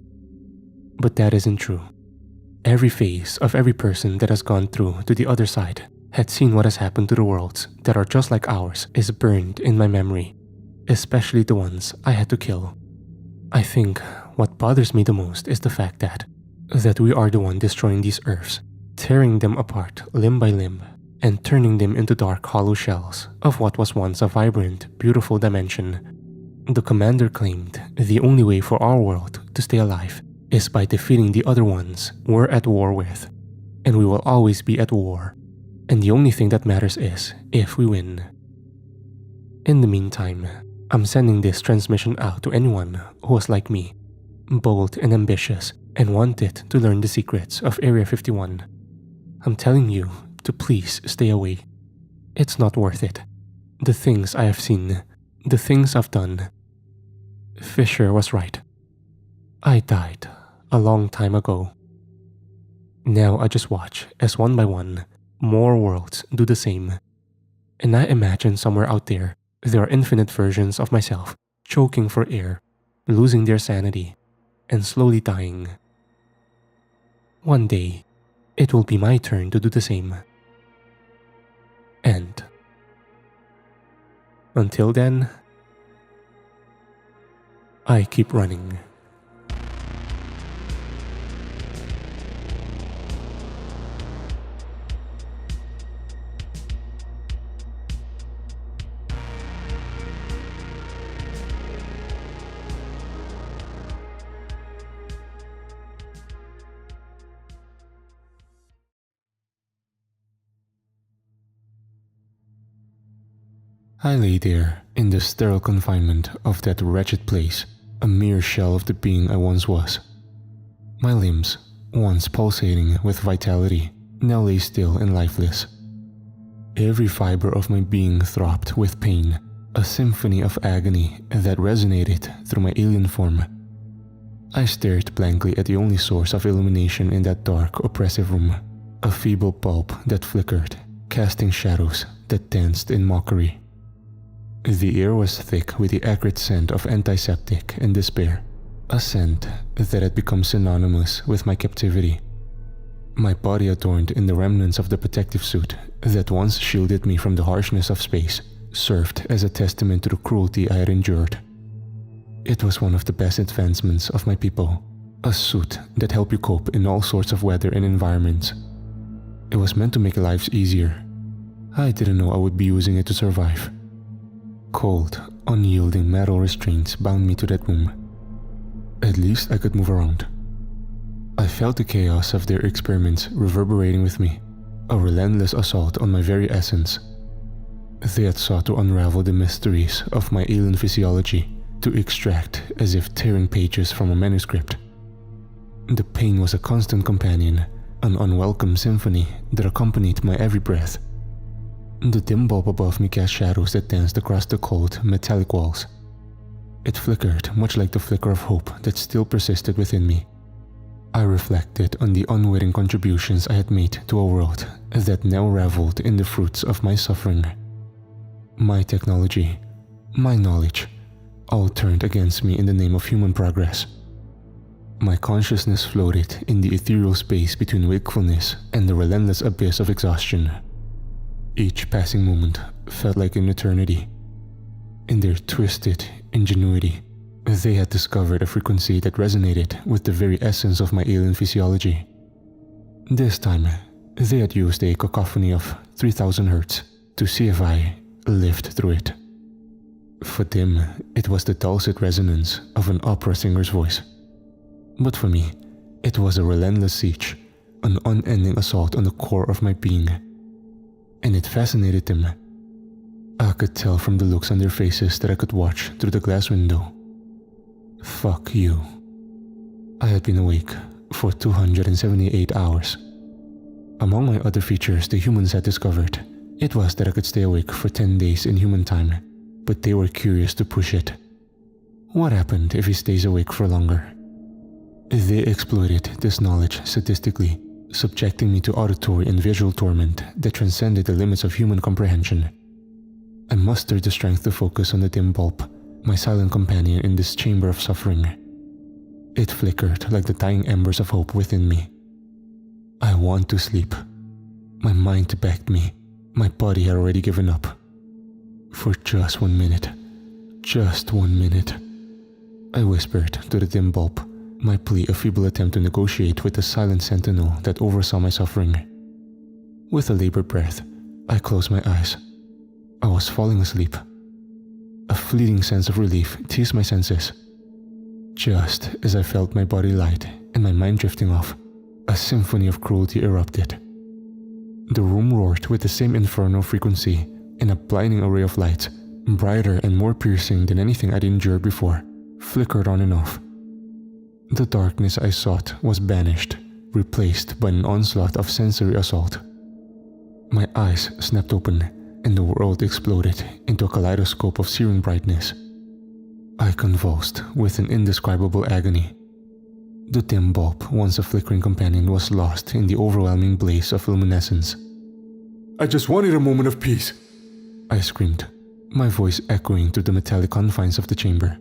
But that isn't true. Every face of every person that has gone through to the other side had seen what has happened to the worlds that are just like ours is burned in my memory, especially the ones I had to kill. I think what bothers me the most is the fact that we are the one destroying these Earths, tearing them apart limb by limb, and turning them into dark hollow shells of what was once a vibrant, beautiful dimension. The commander claimed the only way for our world to stay alive is by defeating the other ones we're at war with, and we will always be at war, and the only thing that matters is if we win. In the meantime, I'm sending this transmission out to anyone who was like me, bold and ambitious, and wanted to learn the secrets of Area 51. I'm telling you to please stay away. It's not worth it. The things I have seen, the things I've done. Fisher was right. I died a long time ago. Now I just watch as one by one, more worlds do the same. And I imagine somewhere out there are infinite versions of myself choking for air, losing their sanity, and slowly dying. One day, it will be my turn to do the same. And until then, I keep running. I lay there in the sterile confinement of that wretched place, a mere shell of the being I once was. My limbs, once pulsating with vitality, now lay still and lifeless. Every fiber of my being throbbed with pain, a symphony of agony that resonated through my alien form. I stared blankly at the only source of illumination in that dark, oppressive room, a feeble bulb that flickered, casting shadows that danced in mockery. The air was thick with the acrid scent of antiseptic and despair, a scent that had become synonymous with my captivity. My body adorned in the remnants of the protective suit that once shielded me from the harshness of space served as a testament to the cruelty I had endured. It was one of the best advancements of my people, a suit that helped you cope in all sorts of weather and environments. It was meant to make lives easier. I didn't know I would be using it to survive. Cold, unyielding metal restraints bound me to that room. At least I could move around. I felt the chaos of their experiments reverberating with me, a relentless assault on my very essence. They had sought to unravel the mysteries of my alien physiology, to extract as if tearing pages from a manuscript. The pain was a constant companion, an unwelcome symphony that accompanied my every breath. The dim bulb above me cast shadows that danced across the cold, metallic walls. It flickered much like the flicker of hope that still persisted within me. I reflected on the unwitting contributions I had made to a world that now reveled in the fruits of my suffering. My technology, my knowledge, all turned against me in the name of human progress. My consciousness floated in the ethereal space between wakefulness and the relentless abyss of exhaustion. Each passing moment felt like an eternity. In their twisted ingenuity, they had discovered a frequency that resonated with the very essence of my alien physiology. This time, they had used a cacophony of 3000 Hz to see if I lived through it. For them, it was the dulcet resonance of an opera singer's voice. But for me, it was a relentless siege, an unending assault on the core of my being. And it fascinated them. I could tell from the looks on their faces that I could watch through the glass window. Fuck you. I had been awake for 278 hours. Among my other features the humans had discovered, it was that I could stay awake for 10 days in human time, but they were curious to push it. What happened if he stays awake for longer? They exploited this knowledge sadistically, subjecting me to auditory and visual torment that transcended the limits of human comprehension. I mustered the strength to focus on the dim bulb, my silent companion in this chamber of suffering. It flickered like the dying embers of hope within me. I want to sleep. My mind begged me. My body had already given up. For just 1 minute. Just 1 minute. I whispered to the dim bulb, my plea a feeble attempt to negotiate with the silent sentinel that oversaw my suffering. With a labored breath, I closed my eyes. I was falling asleep. A fleeting sense of relief teased my senses. Just as I felt my body light and my mind drifting off, a symphony of cruelty erupted. The room roared with the same infernal frequency, and a blinding array of lights, brighter and more piercing than anything I'd endured before, flickered on and off. The darkness I sought was banished, replaced by an onslaught of sensory assault. My eyes snapped open, and the world exploded into a kaleidoscope of searing brightness. I convulsed with an indescribable agony. The dim bulb, once a flickering companion, was lost in the overwhelming blaze of luminescence. "I just wanted a moment of peace," I screamed, my voice echoing through the metallic confines of the chamber.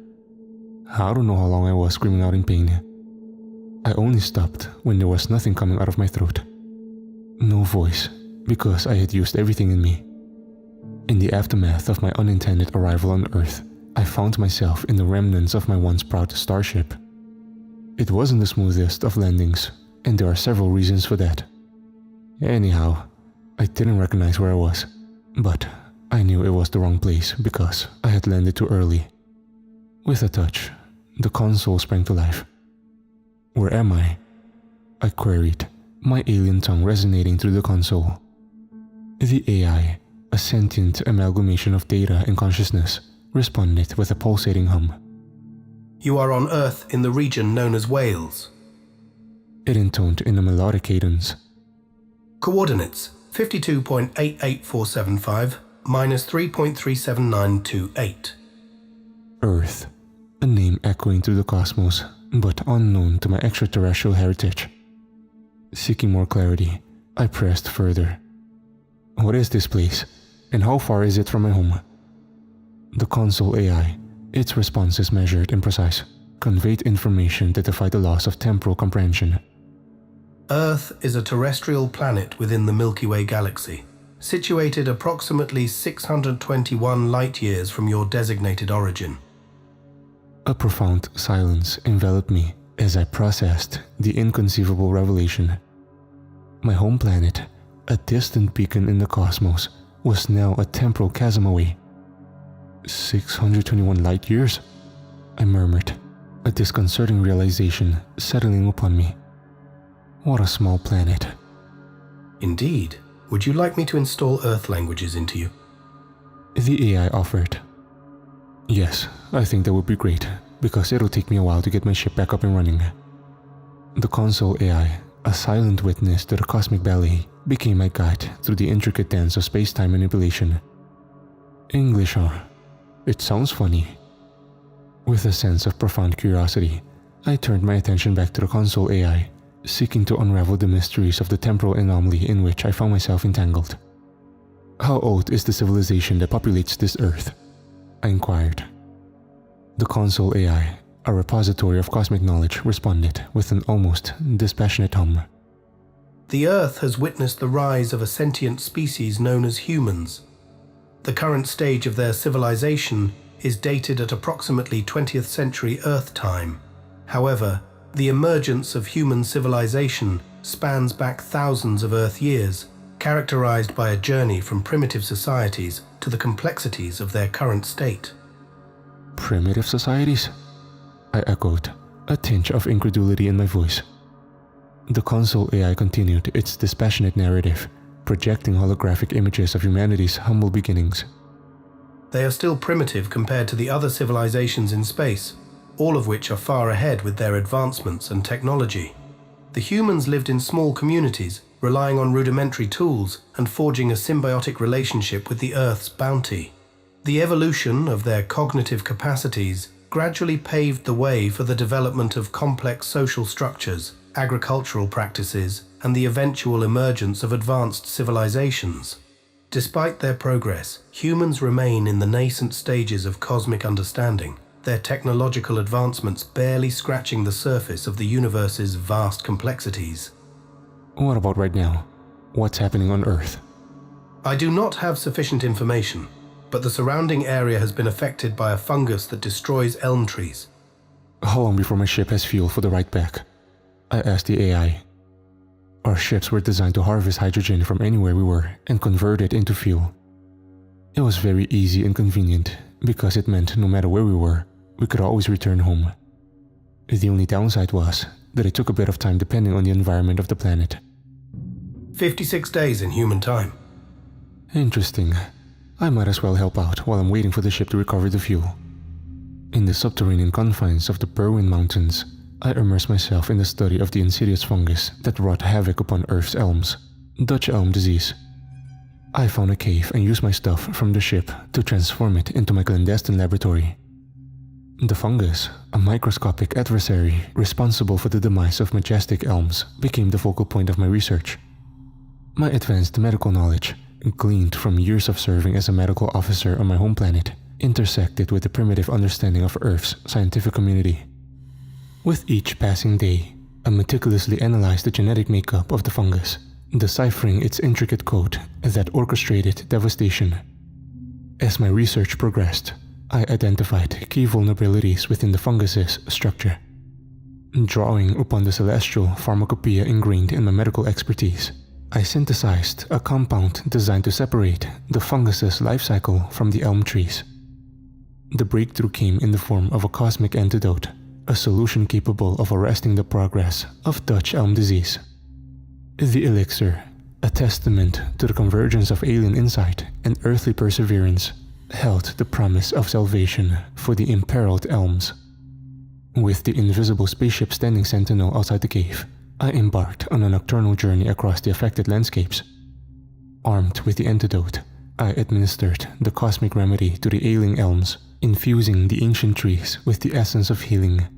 I don't know how long I was screaming out in pain. I only stopped when there was nothing coming out of my throat. No voice, because I had used everything in me. In the aftermath of my unintended arrival on Earth, I found myself in the remnants of my once proud starship. It wasn't the smoothest of landings, and there are several reasons for that. Anyhow, I didn't recognize where I was, but I knew it was the wrong place because I had landed too early. With a touch, the console sprang to life. "Where am I?" I queried, my alien tongue resonating through the console. The AI, a sentient amalgamation of data and consciousness, responded with a pulsating hum. "You are on Earth in the region known as Wales." It intoned in a melodic cadence. "Coordinates 52.88475 minus 3.37928. Earth, a name echoing through the cosmos, but unknown to my extraterrestrial heritage. Seeking more clarity, I pressed further. "What is this place, and how far is it from my home?" The console AI, its responses measured and precise, conveyed information that defied the laws of temporal comprehension. Earth is a terrestrial planet within the Milky Way galaxy, situated approximately 621 light-years from your designated origin. A profound silence enveloped me as I processed the inconceivable revelation. My home planet, a distant beacon in the cosmos, was now a temporal chasm away. 621 light-years? I murmured, a disconcerting realization settling upon me. What a small planet. Indeed. Would you like me to install Earth languages into you? The AI offered. Yes, I think that would be great, because it'll take me a while to get my ship back up and running. The console AI, a silent witness to the cosmic ballet, became my guide through the intricate dance of space-time manipulation. English, huh? It sounds funny. With a sense of profound curiosity, I turned my attention back to the console AI, seeking to unravel the mysteries of the temporal anomaly in which I found myself entangled. "How old is the civilization that populates this Earth?" I inquired. The console AI, a repository of cosmic knowledge, responded with an almost dispassionate hum. "The Earth has witnessed the rise of a sentient species known as humans. The current stage of their civilization is dated at approximately 20th century Earth time. However, the emergence of human civilization spans back thousands of Earth years, characterized by a journey from primitive societies to the complexities of their current state." Primitive societies? I echoed, a tinge of incredulity in my voice. The console AI continued its dispassionate narrative, projecting holographic images of humanity's humble beginnings. "They are still primitive compared to the other civilizations in space, all of which are far ahead with their advancements and technology. The humans lived in small communities, relying on rudimentary tools and forging a symbiotic relationship with the Earth's bounty. The evolution of their cognitive capacities gradually paved the way for the development of complex social structures, agricultural practices, and the eventual emergence of advanced civilizations. Despite their progress, humans remain in the nascent stages of cosmic understanding, their technological advancements barely scratching the surface of the universe's vast complexities. What about right now? What's happening on Earth? I do not have sufficient information, but the surrounding area has been affected by a fungus that destroys elm trees. How long before my ship has fuel for the ride back? I asked the AI. Our ships were designed to harvest hydrogen from anywhere we were and convert it into fuel. It was very easy and convenient because it meant no matter where we were, we could always return home. The only downside was that it took a bit of time depending on the environment of the planet. 56 days in human time. Interesting. I might as well help out while I'm waiting for the ship to recover the fuel. In the subterranean confines of the Owyn Mountains, I immersed myself in the study of the insidious fungus that wrought havoc upon Earth's elms, Dutch elm disease. I found a cave and used my stuff from the ship to transform it into my clandestine laboratory. The fungus, a microscopic adversary responsible for the demise of majestic elms, became the focal point of my research. My advanced medical knowledge, gleaned from years of serving as a medical officer on my home planet, intersected with the primitive understanding of Earth's scientific community. With each passing day, I meticulously analyzed the genetic makeup of the fungus, deciphering its intricate code that orchestrated devastation. As my research progressed, I identified key vulnerabilities within the fungus's structure. Drawing upon the celestial pharmacopoeia ingrained in my medical expertise, I synthesized a compound designed to separate the fungus's life cycle from the elm trees. The breakthrough came in the form of a cosmic antidote, a solution capable of arresting the progress of Dutch elm disease. The elixir, a testament to the convergence of alien insight and earthly perseverance, held the promise of salvation for the imperiled elms. With the invisible spaceship standing sentinel outside the cave, I embarked on a nocturnal journey across the affected landscapes. Armed with the antidote, I administered the cosmic remedy to the ailing elms, infusing the ancient trees with the essence of healing.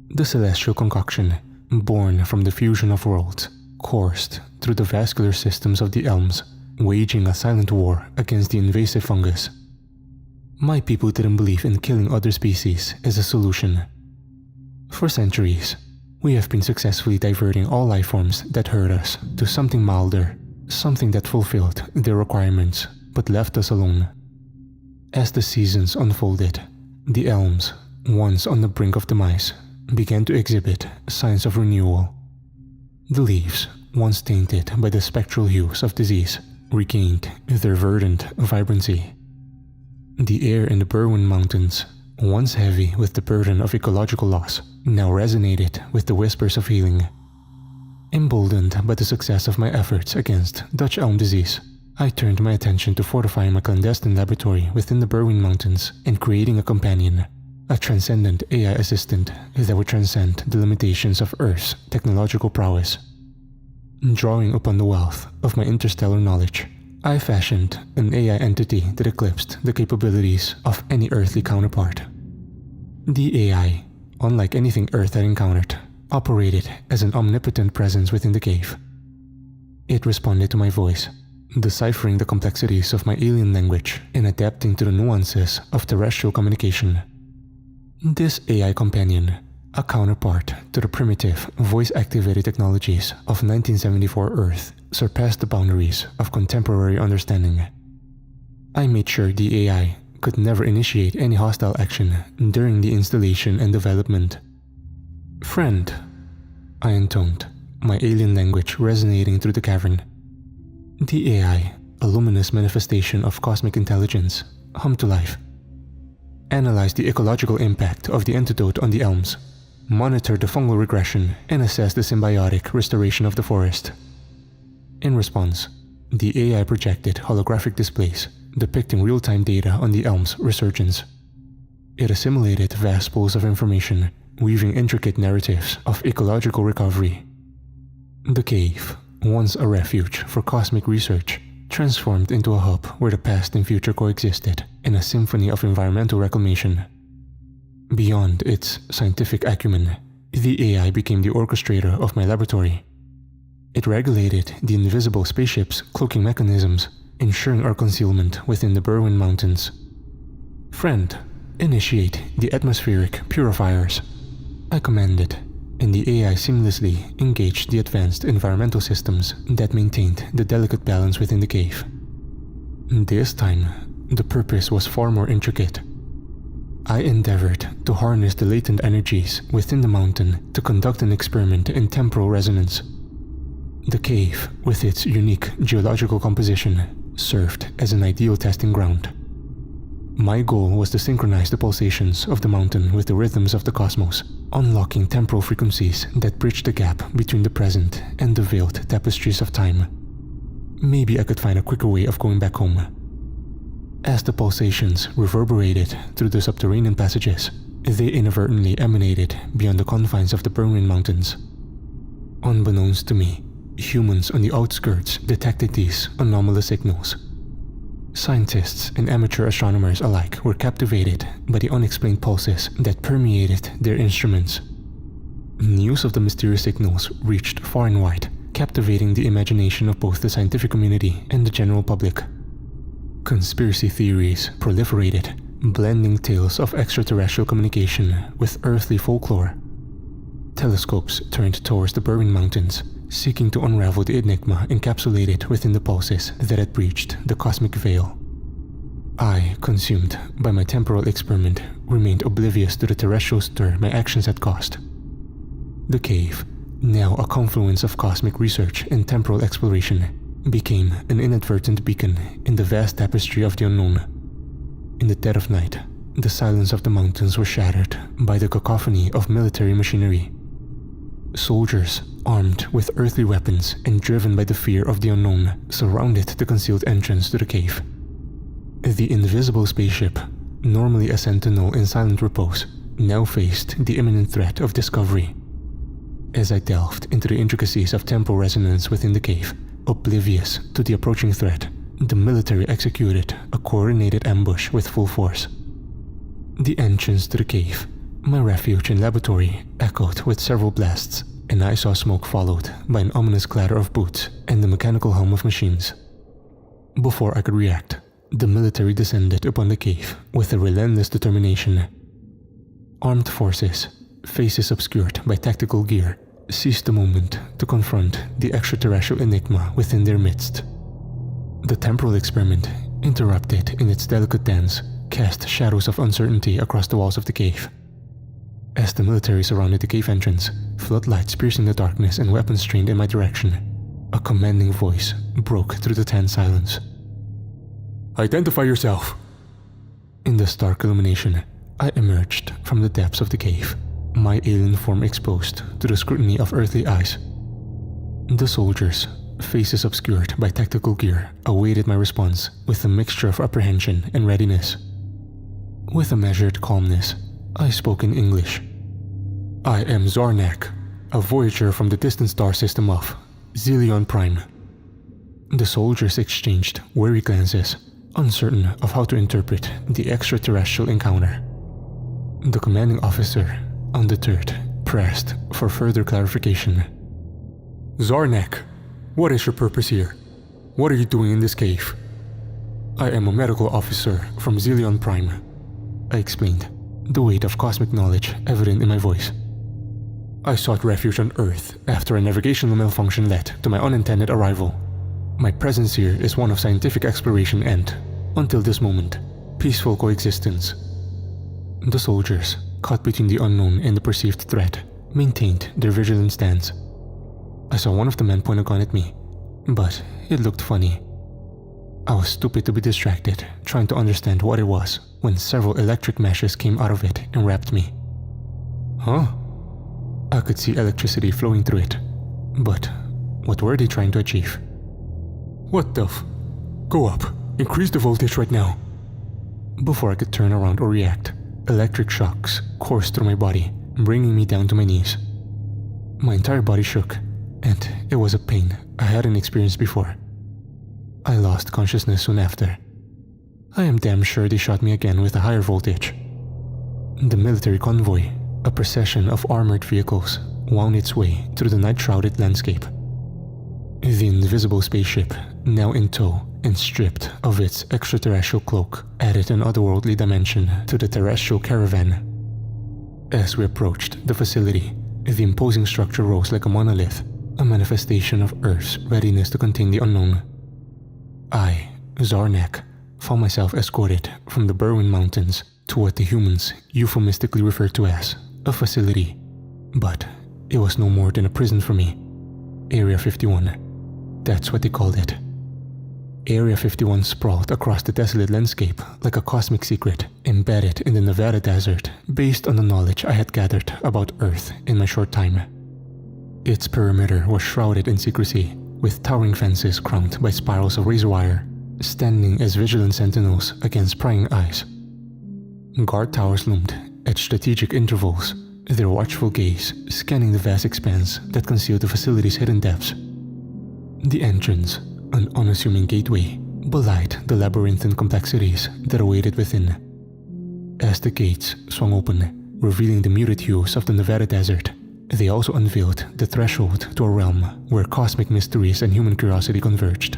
The celestial concoction, born from the fusion of worlds, coursed through the vascular systems of the elms, waging a silent war against the invasive fungus. My people didn't believe in killing other species as a solution. For centuries, we have been successfully diverting all life forms that hurt us to something milder, something that fulfilled their requirements but left us alone. As the seasons unfolded, the elms, once on the brink of demise, began to exhibit signs of renewal. The leaves, once tainted by the spectral hues of disease, regained their verdant vibrancy. The air in the Owyn Mountains, once heavy with the burden of ecological loss, now resonated with the whispers of healing. Emboldened by the success of my efforts against Dutch elm disease, I turned my attention to fortifying my clandestine laboratory within the Owyn Mountains and creating a companion, a transcendent AI assistant that would transcend the limitations of Earth's technological prowess. Drawing upon the wealth of my interstellar knowledge, I fashioned an AI entity that eclipsed the capabilities of any earthly counterpart. The AI, unlike anything Earth had encountered, operated as an omnipotent presence within the cave. It responded to my voice, deciphering the complexities of my alien language and adapting to the nuances of terrestrial communication. This AI companion, a counterpart to the primitive, voice-activated technologies of 1974 Earth, surpassed the boundaries of contemporary understanding. I made sure the AI could never initiate any hostile action during the installation and development. "Friend," I intoned, my alien language resonating through the cavern. The AI, a luminous manifestation of cosmic intelligence, hummed to life. Analyzed the ecological impact of the antidote on the elms, monitored the fungal regression, and assessed the symbiotic restoration of the forest. In response, the AI projected holographic displays depicting real-time data on the elm's resurgence. It assimilated vast pools of information, weaving intricate narratives of ecological recovery. The cave, once a refuge for cosmic research, transformed into a hub where the past and future coexisted in a symphony of environmental reclamation. Beyond its scientific acumen, the AI became the orchestrator of my laboratory. It regulated the invisible spaceship's cloaking mechanisms, ensuring our concealment within the Berwyn Mountains. Friend, initiate the atmospheric purifiers. I commanded, and the AI seamlessly engaged the advanced environmental systems that maintained the delicate balance within the cave. This time, the purpose was far more intricate. I endeavored to harness the latent energies within the mountain to conduct an experiment in temporal resonance. The cave, with its unique geological composition, served as an ideal testing ground. My goal was to synchronize the pulsations of the mountain with the rhythms of the cosmos, unlocking temporal frequencies that bridge the gap between the present and the veiled tapestries of time. Maybe I could find a quicker way of going back home. As the pulsations reverberated through the subterranean passages, they inadvertently emanated beyond the confines of the Berwyn Mountains. Unbeknownst to me, humans on the outskirts detected these anomalous signals. Scientists and amateur astronomers alike were captivated by the unexplained pulses that permeated their instruments. News of the mysterious signals reached far and wide, captivating the imagination of both the scientific community and the general public. Conspiracy theories proliferated, blending tales of extraterrestrial communication with earthly folklore. Telescopes turned towards the Berwyn Mountains, seeking to unravel the enigma encapsulated within the pulses that had breached the cosmic veil. I, consumed by my temporal experiment, remained oblivious to the terrestrial stir my actions had caused. The cave, now a confluence of cosmic research and temporal exploration, became an inadvertent beacon in the vast tapestry of the unknown. In the dead of night, the silence of the mountains was shattered by the cacophony of military machinery. Soldiers, armed with earthly weapons and driven by the fear of the unknown, surrounded the concealed entrance to the cave. The invisible spaceship, normally a sentinel in silent repose, now faced the imminent threat of discovery. As I delved into the intricacies of temporal resonance within the cave, oblivious to the approaching threat, the military executed a coordinated ambush with full force. The entrance to the cave, my refuge and laboratory, echoed with several blasts, and I saw smoke followed by an ominous clatter of boots and the mechanical hum of machines. Before I could react, the military descended upon the cave with a relentless determination. Armed forces, faces obscured by tactical gear, seized the moment to confront the extraterrestrial enigma within their midst. The temporal experiment, interrupted in its delicate dance, cast shadows of uncertainty across the walls of the cave. As the military surrounded the cave entrance, floodlights piercing the darkness and weapons trained in my direction, a commanding voice broke through the tense silence. "Identify yourself!" In the stark illumination, I emerged from the depths of the cave, my alien form exposed to the scrutiny of earthly eyes. The soldiers, faces obscured by tactical gear, awaited my response with a mixture of apprehension and readiness. With a measured calmness, I spoke in English. "I am Zarnak, a voyager from the distant star system of Zelion Prime." The soldiers exchanged wary glances, uncertain of how to interpret the extraterrestrial encounter. The commanding officer, undeterred, pressed for further clarification. "Zarnak, what is your purpose here? What are you doing in this cave?" "I am a medical officer from Zelion Prime," I explained, the weight of cosmic knowledge evident in my voice. "I sought refuge on Earth after a navigational malfunction led to my unintended arrival. My presence here is one of scientific exploration and, until this moment, peaceful coexistence." The soldiers, caught between the unknown and the perceived threat, maintained their vigilant stance. I saw one of the men point a gun at me, but it looked funny. I was stupid to be distracted, trying to understand what it was, when several electric meshes came out of it and wrapped me. Huh? I could see electricity flowing through it, but what were they trying to achieve? "What the f... Go up, increase the voltage right now." Before I could turn around or react, electric shocks coursed through my body, bringing me down to my knees. My entire body shook, and it was a pain I hadn't experienced before. I lost consciousness soon after. I am damn sure they shot me again with a higher voltage. The military convoy, a procession of armored vehicles, wound its way through the night-shrouded landscape. The invisible spaceship, now in tow and stripped of its extraterrestrial cloak, added an otherworldly dimension to the terrestrial caravan. As we approached the facility, the imposing structure rose like a monolith, a manifestation of Earth's readiness to contain the unknown. I, Zarnak, found myself escorted from the Berwyn Mountains to what the humans euphemistically refer to as a facility. But it was no more than a prison for me. Area 51. That's what they called it. Area 51 sprawled across the desolate landscape like a cosmic secret embedded in the Nevada desert based on the knowledge I had gathered about Earth in my short time. Its perimeter was shrouded in secrecy, with towering fences crowned by spirals of razor wire, standing as vigilant sentinels against prying eyes. Guard towers loomed at strategic intervals, their watchful gaze scanning the vast expanse that concealed the facility's hidden depths. The entrance, an unassuming gateway, belied the labyrinthine complexities that awaited within. As the gates swung open, revealing the muted hues of the Nevada desert, they also unveiled the threshold to a realm where cosmic mysteries and human curiosity converged.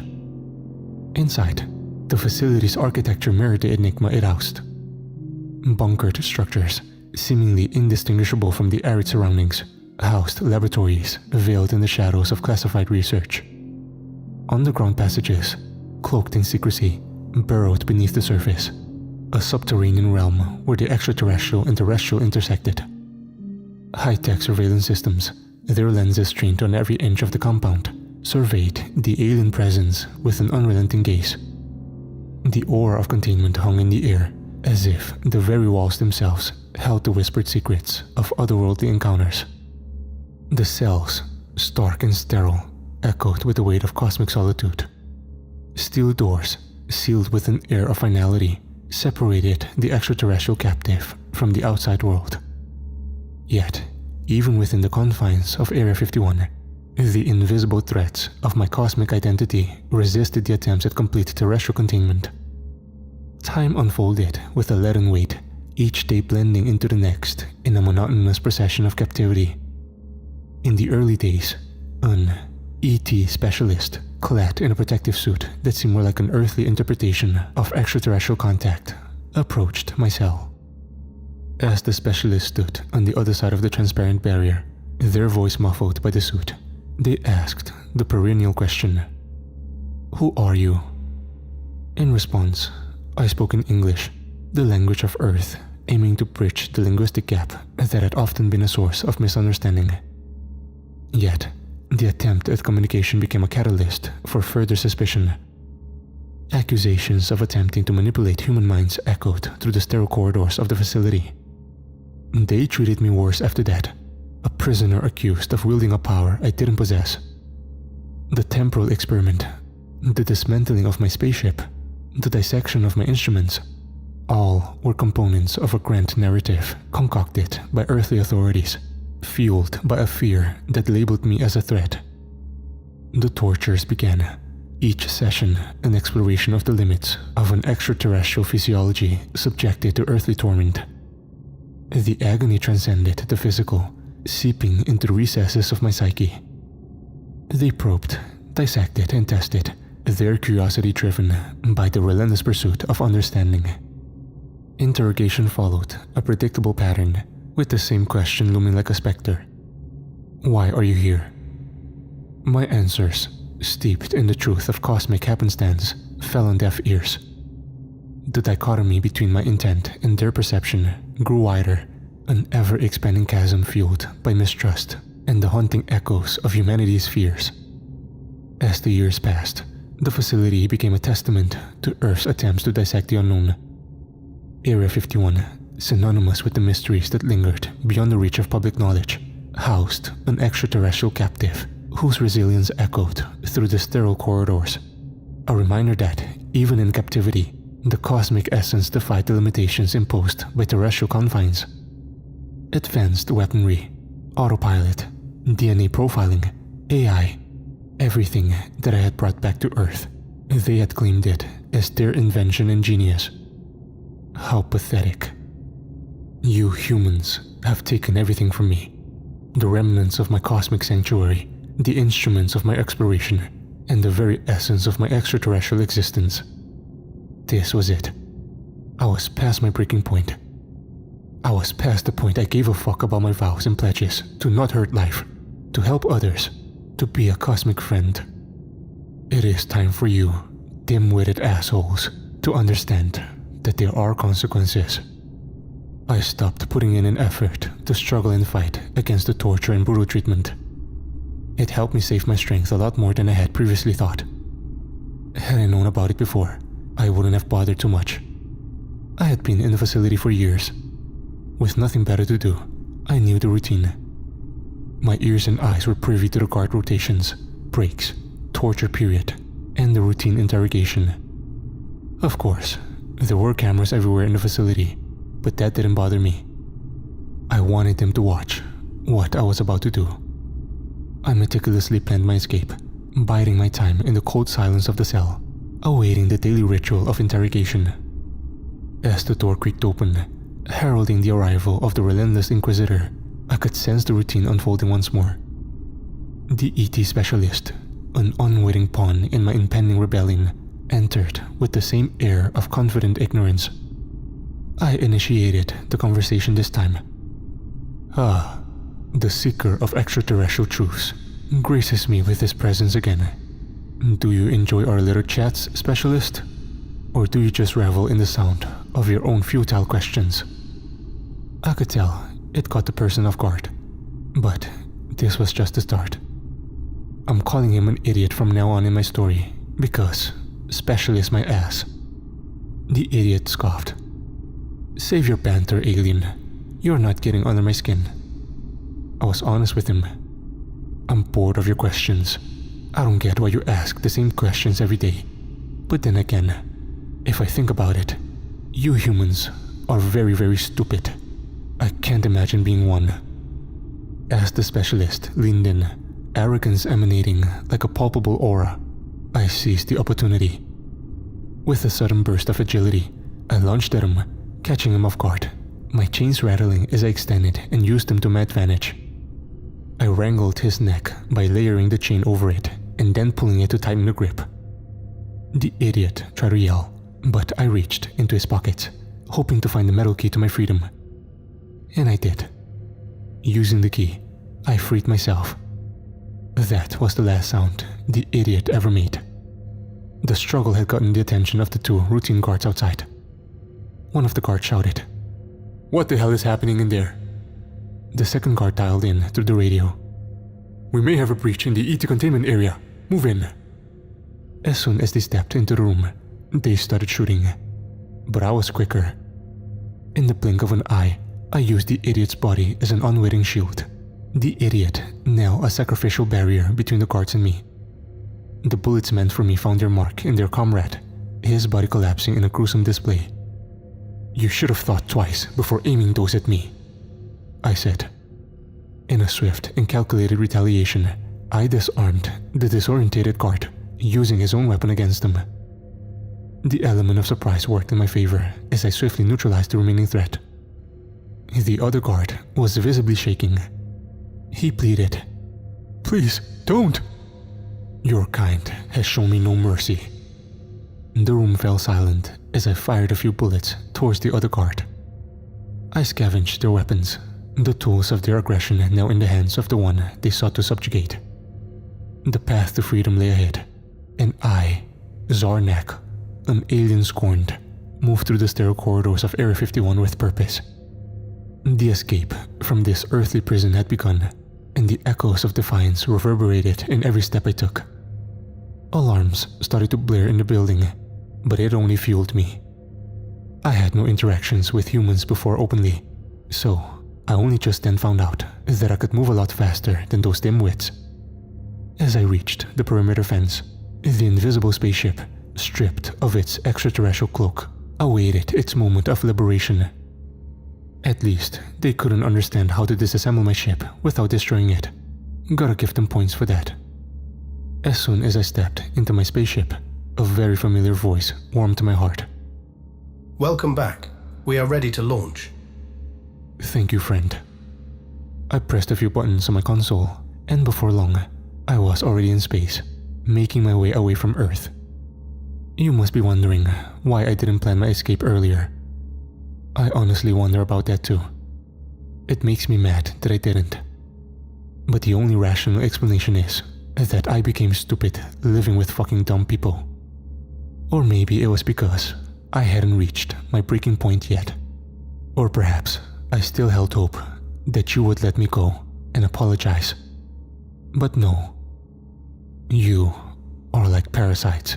Inside, the facility's architecture mirrored the enigma it housed. Bunkered structures, seemingly indistinguishable from the arid surroundings, housed laboratories veiled in the shadows of classified research. Underground passages, cloaked in secrecy, burrowed beneath the surface, a subterranean realm where the extraterrestrial and terrestrial intersected. High-tech surveillance systems, their lenses trained on every inch of the compound, surveyed the alien presence with an unrelenting gaze. The aura of containment hung in the air, as if the very walls themselves held the whispered secrets of otherworldly encounters. The cells, stark and sterile, echoed with the weight of cosmic solitude. Steel doors, sealed with an air of finality, separated the extraterrestrial captive from the outside world. Yet, even within the confines of Area 51, the invisible threats of my cosmic identity resisted the attempts at complete terrestrial containment. Time unfolded with a leaden weight, each day blending into the next in a monotonous procession of captivity. In the early days, an ET specialist, clad in a protective suit that seemed more like an earthly interpretation of extraterrestrial contact, approached my cell. As the specialist stood on the other side of the transparent barrier, their voice muffled by the suit, they asked the perennial question, "Who are you?" In response, I spoke in English, the language of Earth, aiming to bridge the linguistic gap that had often been a source of misunderstanding. Yet, the attempt at communication became a catalyst for further suspicion. Accusations of attempting to manipulate human minds echoed through the sterile corridors of the facility. They treated me worse after that, a prisoner accused of wielding a power I didn't possess. The temporal experiment, the dismantling of my spaceship, the dissection of my instruments, all were components of a grand narrative concocted by earthly authorities, fueled by a fear that labeled me as a threat. The tortures began, each session an exploration of the limits of an extraterrestrial physiology subjected to earthly torment. The agony transcended the physical, seeping into the recesses of my psyche. They probed, dissected, and tested, their curiosity driven by the relentless pursuit of understanding. Interrogation followed a predictable pattern, with the same question looming like a specter. Why are you here? My answers, steeped in the truth of cosmic happenstance, fell on deaf ears. The dichotomy between my intent and their perception grew wider, an ever-expanding chasm fueled by mistrust and the haunting echoes of humanity's fears. As the years passed, the facility became a testament to Earth's attempts to dissect the unknown. Area 51, synonymous with the mysteries that lingered beyond the reach of public knowledge, housed an extraterrestrial captive whose resilience echoed through the sterile corridors. A reminder that, even in captivity, the cosmic essence defied the limitations imposed by terrestrial confines. Advanced weaponry, autopilot, DNA profiling, AI, everything that I had brought back to Earth, they had claimed it as their invention and genius. How pathetic. You humans have taken everything from me. The remnants of my cosmic sanctuary, the instruments of my exploration, and the very essence of my extraterrestrial existence. This was it. I was past my breaking point. I was past the point I gave a fuck about my vows and pledges to not hurt life, to help others, to be a cosmic friend. It is time for you, dim-witted assholes, to understand that there are consequences. I stopped putting in an effort to struggle and fight against the torture and brutal treatment. It helped me save my strength a lot more than I had previously thought. Had I known about it before, I wouldn't have bothered too much. I had been in the facility for years. With nothing better to do, I knew the routine. My ears and eyes were privy to the guard rotations, breaks, torture period, and the routine interrogation. Of course, there were cameras everywhere in the facility, but that didn't bother me. I wanted them to watch what I was about to do. I meticulously planned my escape, biding my time in the cold silence of the cell, awaiting the daily ritual of interrogation. As the door creaked open, heralding the arrival of the relentless Inquisitor, I could sense the routine unfolding once more. The ET specialist, an unwitting pawn in my impending rebellion, entered with the same air of confident ignorance. I initiated the conversation this time. The seeker of extraterrestrial truths graces me with his presence again. Do you enjoy our little chats, specialist? Or do you just revel in the sound of your own futile questions? I could tell it caught the person off guard, but this was just the start. I'm calling him an idiot from now on in my story because specialist my ass. The idiot scoffed. Save your banter, alien. You're not getting under my skin. I was honest with him. I'm bored of your questions. I don't get why you ask the same questions every day. But then again, if I think about it, you humans are very, very stupid. I can't imagine being one. As the specialist leaned in, arrogance emanating like a palpable aura, I seized the opportunity. With a sudden burst of agility, I lunged at him, catching him off guard, my chains rattling as I extended and used them to my advantage. I wrangled his neck by layering the chain over it and then pulling it to tighten the grip. The idiot tried to yell, but I reached into his pockets, hoping to find the metal key to my freedom. And I did. Using the key, I freed myself. That was the last sound the idiot ever made. The struggle had gotten the attention of the two routine guards outside. One of the guards shouted, "What the hell is happening in there?" The second guard dialed in through the radio. "We may have a breach in the ET containment area. Move in." As soon as they stepped into the room, they started shooting. But I was quicker. In the blink of an eye, I used the idiot's body as an unwitting shield. The idiot, now a sacrificial barrier between the guards and me. The bullets meant for me found their mark in their comrade, his body collapsing in a gruesome display. "You should have thought twice before aiming those at me," I said. In a swift and calculated retaliation, I disarmed the disorientated guard, using his own weapon against him. The element of surprise worked in my favor as I swiftly neutralized the remaining threat. The other guard was visibly shaking. He pleaded, "Please, don't! Your kind has shown me no mercy." The room fell silent as I fired a few bullets towards the other guard. I scavenged their weapons, the tools of their aggression now in the hands of the one they sought to subjugate. The path to freedom lay ahead, and I, Zarnak, an alien scorned, moved through the sterile corridors of Area 51 with purpose. The escape from this earthly prison had begun, and the echoes of defiance reverberated in every step I took. Alarms started to blare in the building, but it only fueled me. I had no interactions with humans before openly, so I only just then found out that I could move a lot faster than those dimwits. As I reached the perimeter fence, the invisible spaceship, stripped of its extraterrestrial cloak, awaited its moment of liberation. At least, they couldn't understand how to disassemble my ship without destroying it. Gotta give them points for that. As soon as I stepped into my spaceship, a very familiar voice warmed my heart. "Welcome back. We are ready to launch." Thank you, friend. I pressed a few buttons on my console, and before long, I was already in space, making my way away from Earth. You must be wondering why I didn't plan my escape earlier. I honestly wonder about that too. It makes me mad that I didn't. But the only rational explanation is that I became stupid living with fucking dumb people. Or maybe it was because I hadn't reached my breaking point yet. Or perhaps I still held hope that you would let me go and apologize. But no. You are like parasites.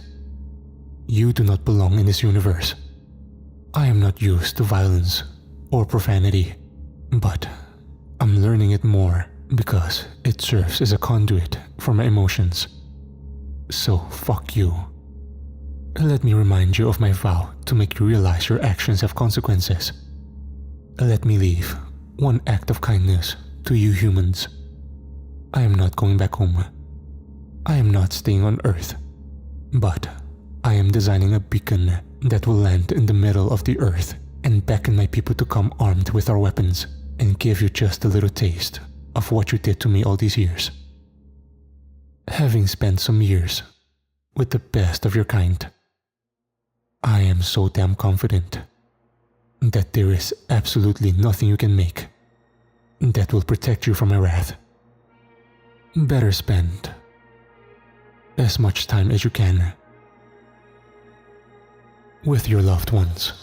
You do not belong in this universe. I am not used to violence or profanity, but I'm learning it more because it serves as a conduit for my emotions. So fuck you. Let me remind you of my vow to make you realize your actions have consequences. Let me leave one act of kindness to you humans. I am not going back home. I am not staying on Earth. But I am designing a beacon that will land in the middle of the Earth and beckon my people to come armed with our weapons and give you just a little taste of what you did to me all these years. Having spent some years with the best of your kind, I am so damn confident that there is absolutely nothing you can make that will protect you from my wrath. Better spend as much time as you can with your loved ones.